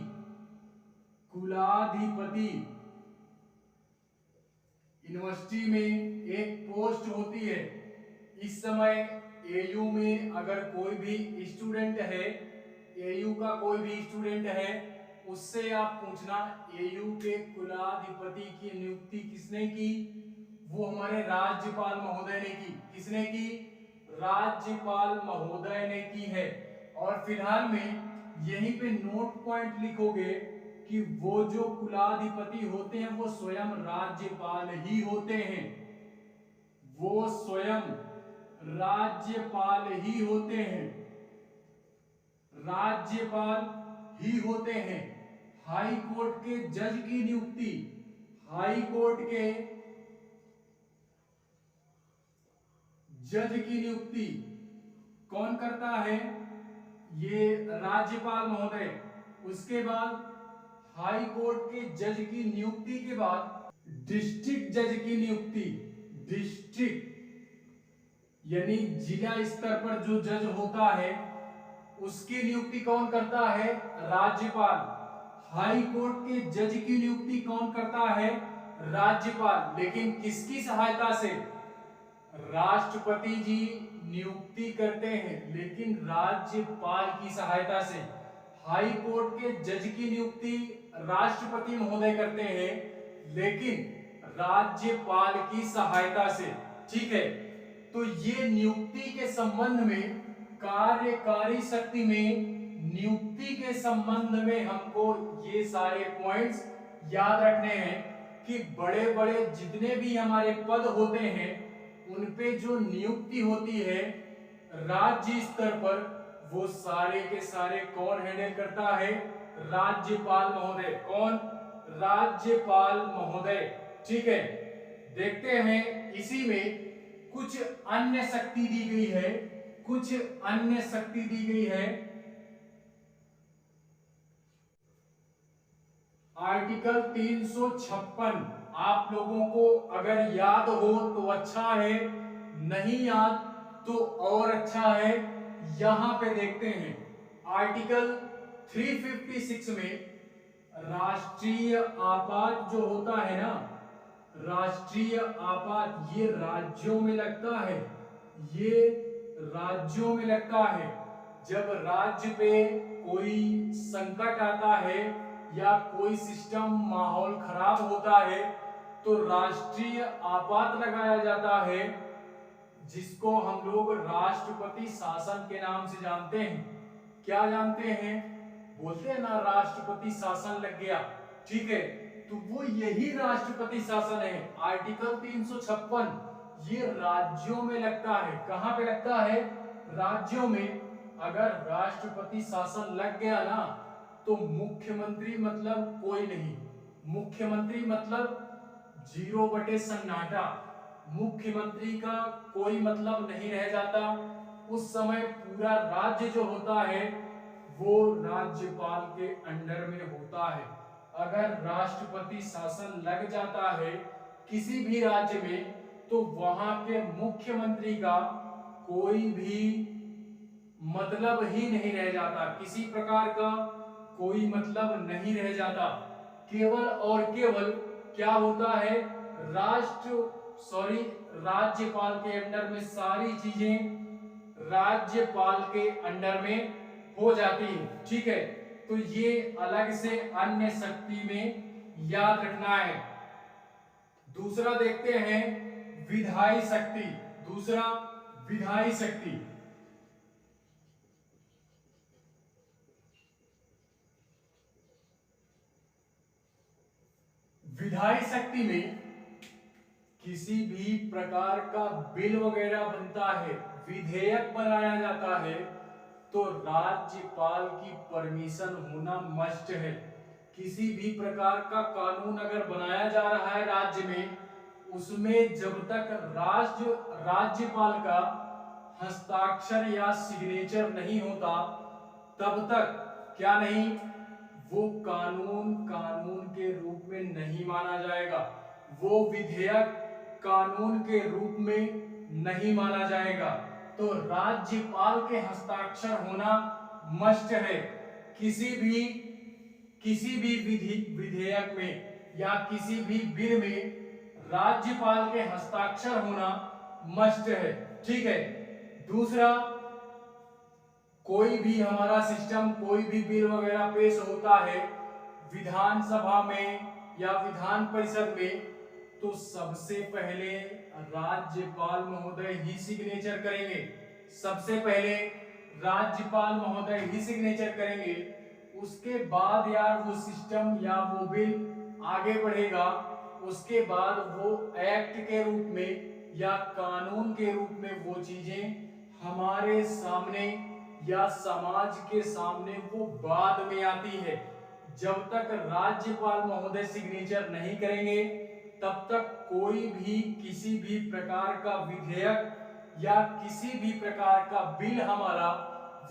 कुलाधिपति यूनिवर्सिटी में एक पोस्ट होती है। इस समय एयू में अगर कोई भी स्टूडेंट है, एयू का कोई भी स्टूडेंट है, उससे आप पूछना एयू के कुलाधिपति की नियुक्ति किसने की? वो हमारे राज्यपाल महोदय ने की। किसने की? राज्यपाल महोदय ने की है। और फिलहाल में यहीं पे नोट पॉइंट लिखोगे कि वो जो कुलाधिपति होते हैं वो स्वयं राज्यपाल ही होते हैं। वो स्वयं राज्यपाल ही होते हैं, राज्यपाल ही होते हैं। हाई कोर्ट के जज की नियुक्ति, हाई कोर्ट के जज की नियुक्ति कौन करता है? ये राज्यपाल महोदय। उसके बाद हाई कोर्ट के जज की नियुक्ति के बाद डिस्ट्रिक्ट जज की नियुक्ति, डिस्ट्रिक्ट यानी जिला स्तर पर जो जज होता है उसकी नियुक्ति कौन करता है? राज्यपाल। हाई कोर्ट के जज की नियुक्ति कौन करता है? राज्यपाल। लेकिन किसकी सहायता से? राष्ट्रपति जी नियुक्ति करते हैं, लेकिन राज्यपाल की सहायता से। हाई कोर्ट के जज की नियुक्ति राष्ट्रपति महोदय करते हैं, लेकिन राज्यपाल की सहायता से। ठीक है, तो ये नियुक्ति के संबंध में, कार्यकारी शक्ति में नियुक्ति के संबंध में हमको ये सारे पॉइंट्स याद रखने हैं कि बड़े बड़े जितने भी हमारे पद होते हैं उन पे जो नियुक्ति होती है राज्य स्तर पर, वो सारे के सारे कौन हैंडल करता है? राज्यपाल महोदय। कौन? राज्यपाल महोदय। ठीक है, देखते हैं इसी में कुछ अन्य शक्ति दी गई है, कुछ अन्य शक्ति दी गई है। आर्टिकल 356 आप लोगों को अगर याद हो तो अच्छा है, नहीं याद तो और अच्छा है। यहां पे देखते हैं आर्टिकल 356 में राष्ट्रीय आपात जो होता है ना, राष्ट्रीय आपात ये राज्यों में लगता है, ये राज्यों में लगता है। जब राज्य पे कोई संकट आता है या कोई सिस्टम माहौल खराब होता है तो राष्ट्रीय आपात लगाया जाता है, जिसको हम लोग राष्ट्रपति शासन के नाम से जानते हैं। क्या जानते हैं? बोलते हैं ना राष्ट्रपति शासन लग गया। ठीक है, तो वो यही राष्ट्रपति शासन है। आर्टिकल 356 ये राज्यों में लगता है। कहां पे लगता है? राज्यों में। अगर राष्ट्रपति शासन लग गया ना तो मुख्यमंत्री मतलब कोई नहीं, मुख्यमंत्री मतलब 0/सन्नाटा, मुख्यमंत्री का कोई मतलब नहीं रह जाता। उस समय पूरा राज्य जो होता है वो राज्यपाल के अंडर में होता है। अगर राष्ट्रपति शासन लग जाता है किसी भी राज्य में तो वहां के मुख्यमंत्री का कोई भी मतलब ही नहीं रह जाता, किसी प्रकार का कोई मतलब नहीं रह जाता। केवल और केवल क्या होता है? राज्यपाल के अंडर में सारी चीजें राज्यपाल के अंडर में हो जाती है। ठीक है, तो ये अलग से अन्य शक्ति में याद रखना है। दूसरा देखते हैं विधायी शक्ति। दूसरा विधायी शक्ति। विधायी शक्ति में किसी भी प्रकार का बिल वगैरह बनता है, विधेयक बनाया जाता है तो राज्यपाल की परमिशन होना मस्ट है। किसी भी प्रकार का कानून अगर बनाया जा रहा है राज्य में, उसमें जब तक राज्यपाल का हस्ताक्षर या सिग्नेचर नहीं होता तब तक क्या नहीं, वो कानून कानून के रूप में नहीं माना जाएगा, वो विधेयक कानून के रूप में नहीं माना जाएगा। तो राज्यपाल के हस्ताक्षर होना मस्ट है। किसी भी विधेयक में या किसी भी बिल में राज्यपाल के हस्ताक्षर होना मस्ट है। ठीक है, दूसरा कोई भी हमारा सिस्टम, कोई भी बिल वगैरह पेश होता है विधानसभा में या विधान परिषद में तो सबसे पहले राज्यपाल महोदय ही सिग्नेचर करेंगे। सबसे पहले राज्यपाल महोदय ही सिग्नेचर करेंगे। उसके बाद यार वो सिस्टम या वो बिल आगे बढ़ेगा, उसके बाद वो एक्ट के रूप में या कानून के रूप में वो चीजें हमारे सामने या समाज के सामने वो बाद में आती है। जब तक राज्यपाल महोदय सिग्नेचर नहीं करेंगे तब तक कोई भी किसी भी प्रकार का विधेयक या किसी भी प्रकार का बिल हमारा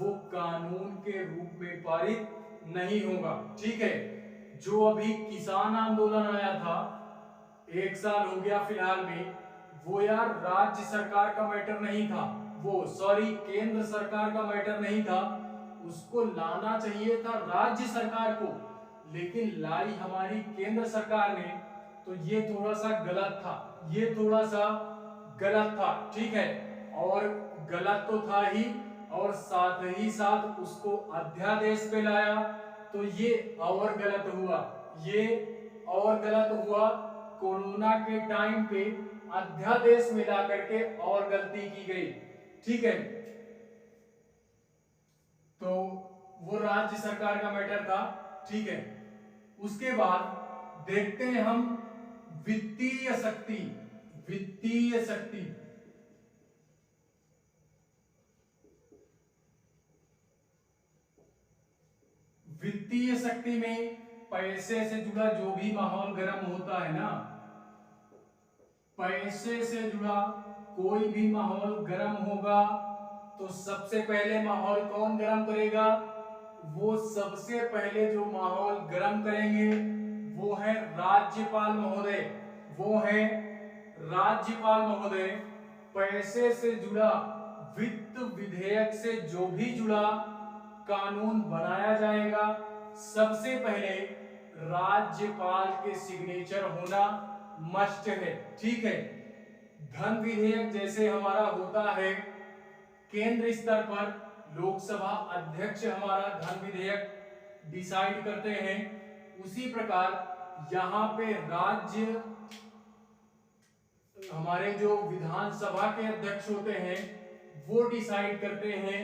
वो कानून के रूप में पारित नहीं होगा। ठीक है, जो अभी किसान आंदोलन आया था 1 साल हो गया फिलहाल में, वो यार राज्य सरकार का मैटर नहीं था, वो केंद्र सरकार का मैटर नहीं था, उसको लाना चाहिए था राज्य सरकार को, लेकिन लाई हमारी केंद्र सरकार ने, तो ये थोड़ा सा गलत था, ये थोड़ा सा गलत था। ठीक है, और गलत तो था ही, और साथ ही साथ उसको अध्यादेश पे लाया तो ये और गलत हुआ, ये और गलत हुआ। कोरोना के टाइम पे अध्यादेश मिला करके और गलती की गई, ठीक है। तो वो राज्य सरकार का मैटर था, ठीक है। उसके बाद देखते हैं हम वित्तीय शक्ति। वित्तीय शक्ति, वित्तीय शक्ति में पैसे से जुड़ा जो भी माहौल गर्म होता है ना, पैसे से जुड़ा कोई भी माहौल गर्म होगा तो सबसे पहले माहौल कौन गर्म करेगा? वो सबसे पहले जो माहौल गर्म करेंगे वो है राज्यपाल महोदय। वो है राज्यपाल महोदय। पैसे से जुड़ा, वित्त विधेयक से जो भी जुड़ा कानून बनाया जाएगा, सबसे पहले राज्यपाल के सिग्नेचर होना मस्ट है, ठीक है। धन विधेयक जैसे हमारा होता है केंद्र स्तर पर, लोकसभा अध्यक्ष हमारा धन विधेयक डिसाइड करते हैं, उसी प्रकार यहाँ पे राज्य हमारे जो विधानसभा के अध्यक्ष होते हैं वो डिसाइड करते हैं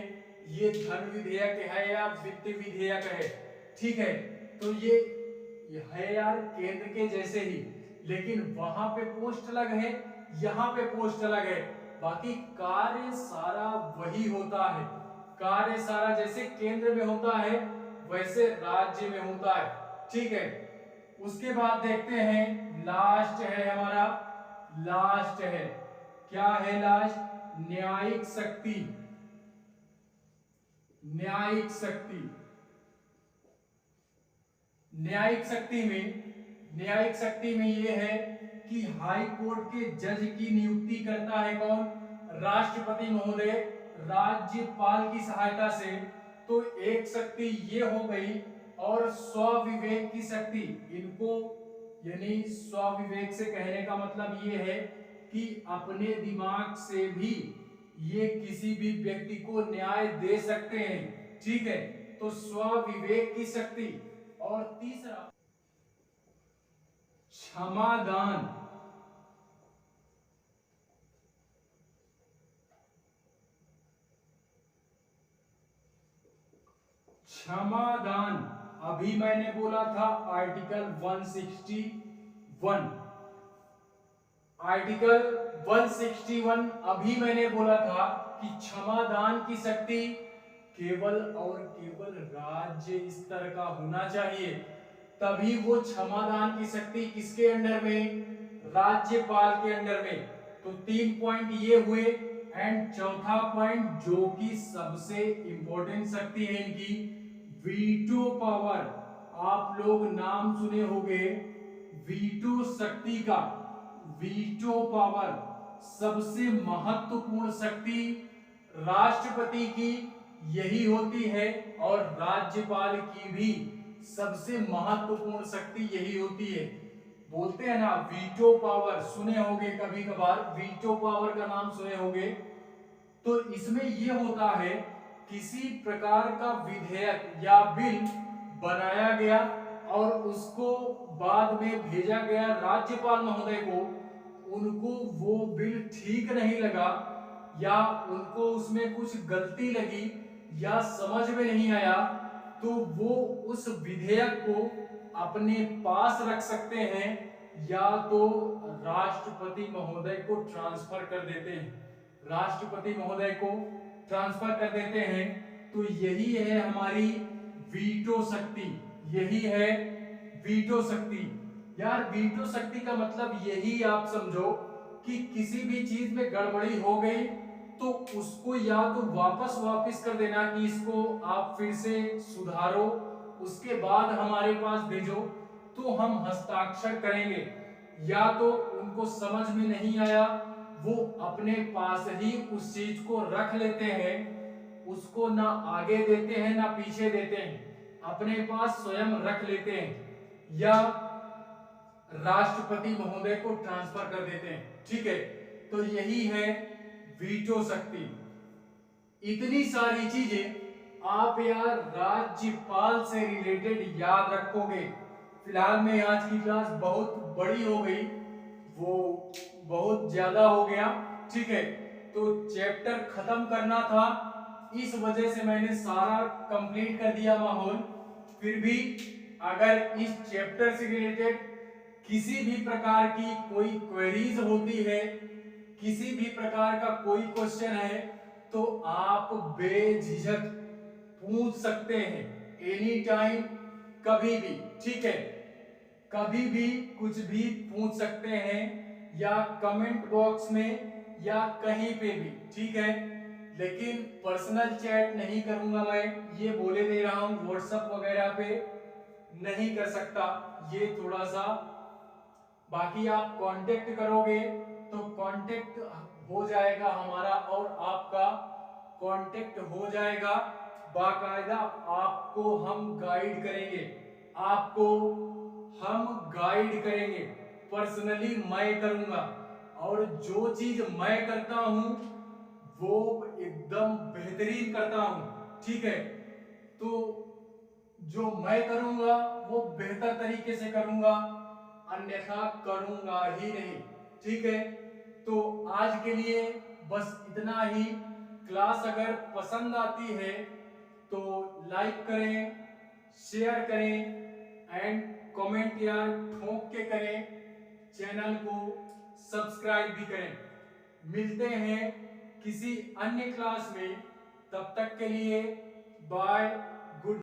ये धन विधेयक है या वित्त विधेयक है, ठीक है। तो ये है यार केंद्र के जैसे ही, लेकिन वहां पे पोस्ट अलग है, यहाँ पे पोस्ट अलग है, बाकी कार्य सारा वही होता है। कार्य सारा जैसे केंद्र में होता है वैसे राज्य में होता है, ठीक है। उसके बाद देखते हैं लास्ट है हमारा, लास्ट है, क्या है लास्ट? न्यायिक शक्ति। न्यायिक शक्ति, न्यायिक शक्ति में ये है कि हाई कोर्ट के जज की नियुक्ति करता है कौन? राष्ट्रपति महोदय, राज्यपाल की सहायता से। तो एक शक्ति ये हो गई, और स्वविवेक की शक्ति, इनको यानी स्वविवेक से कहने का मतलब ये है कि अपने दिमाग से भी ये किसी भी व्यक्ति को न्याय दे सकते हैं, ठीक है। तो स्वविवेक की शक्ति। और तीसरा क्षमादान। क्षमादान, अभी मैंने बोला था आर्टिकल 161, आर्टिकल 161 अभी मैंने बोला था कि क्षमादान की शक्ति केवल और केवल राज्य स्तर का होना चाहिए, तभी वो क्षमादान की शक्ति किसके अंडर में? राज्यपाल के अंडर में। तो 3 पॉइंट ये हुए। एंड चौथा पॉइंट जो कि सबसे इंपॉर्टेंट शक्ति है इनकी, वीटो पावर। आप लोग नाम सुने होंगे वीटो शक्ति का। वीटो पावर सबसे महत्वपूर्ण शक्ति राष्ट्रपति की यही होती है, और राज्यपाल की भी सबसे महत्वपूर्ण शक्ति यही होती है। बोलते हैं ना वीटो पावर, सुने होंगे कभी कभार, वीटो पावर का नाम सुने होंगे। तो इसमें यह होता है किसी प्रकार का विधेयक या बिल बनाया गया और उसको बाद में भेजा गया राज्यपाल महोदय को, उनको वो बिल ठीक नहीं लगा या उनको उसमें कुछ गलती लगी या समझ में नहीं आया, तो वो उस विधेयक को अपने पास रख सकते हैं या तो राष्ट्रपति महोदय को ट्रांसफर कर देते हैं, राष्ट्रपति महोदय को ट्रांसफर कर देते हैं। तो यही है हमारी वीटो शक्ति, यही है वीटो शक्ति। यार वीटो शक्ति का मतलब यही आप समझो कि किसी भी चीज में गड़बड़ी हो गई तो उसको या तो वापस कर देना कि इसको आप फिर से सुधारो, उसके बाद हमारे पास भेजो तो हम हस्ताक्षर करेंगे, या तो उनको समझ में नहीं आया वो अपने पास ही उस चीज को रख लेते हैं, उसको ना आगे देते हैं ना पीछे देते हैं, अपने पास स्वयं रख लेते हैं या राष्ट्रपति महोदय को ट्रांसफर कर देते हैं, ठीक है। तो यही है वीटो शक्ति। इतनी सारी चीजें आप यार राज्यपाल से रिलेटेड याद रखोगे। फिलहाल में आज की क्लास बहुत बड़ी हो गई, वो बहुत ज्यादा हो गया, ठीक है। तो चैप्टर खत्म करना था, इस वजह से मैंने सारा कंप्लीट कर दिया माहौल। फिर भी अगर इस चैप्टर से रिलेटेड किसी भी प्रकार की कोई क्वेरीज होती है, किसी भी प्रकार का कोई क्वेश्चन है, तो आप बेझिझक पूछ सकते हैं, एनी टाइम, कभी भी, ठीक है। कभी भी कुछ भी पूछ सकते हैं, या कमेंट बॉक्स में या कहीं पे भी, ठीक है। लेकिन पर्सनल चैट नहीं करूंगा मैं, ये बोले दे रहा हूं, व्हाट्सएप वगैरह पे नहीं कर सकता, ये थोड़ा सा। बाकी आप कांटेक्ट करोगे तो कांटेक्ट हो जाएगा हमारा, और आपका कांटेक्ट हो जाएगा बाकायदा। आपको हम गाइड करेंगे, आपको हम गाइड करेंगे, पर्सनली मैं करूंगा। और जो चीज मैं करता हूं वो एकदम बेहतरीन करता हूं, ठीक है। तो जो मैं करूंगा वो बेहतर तरीके से करूंगा, अन्यथा करूंगा ही नहीं, ठीक है। तो आज के लिए बस इतना ही। क्लास अगर पसंद आती है तो लाइक करें, शेयर करें एंड कमेंट यार ठोक के करें, चैनल को सब्सक्राइब भी करें। मिलते हैं किसी अन्य क्लास में, तब तक के लिए बाय।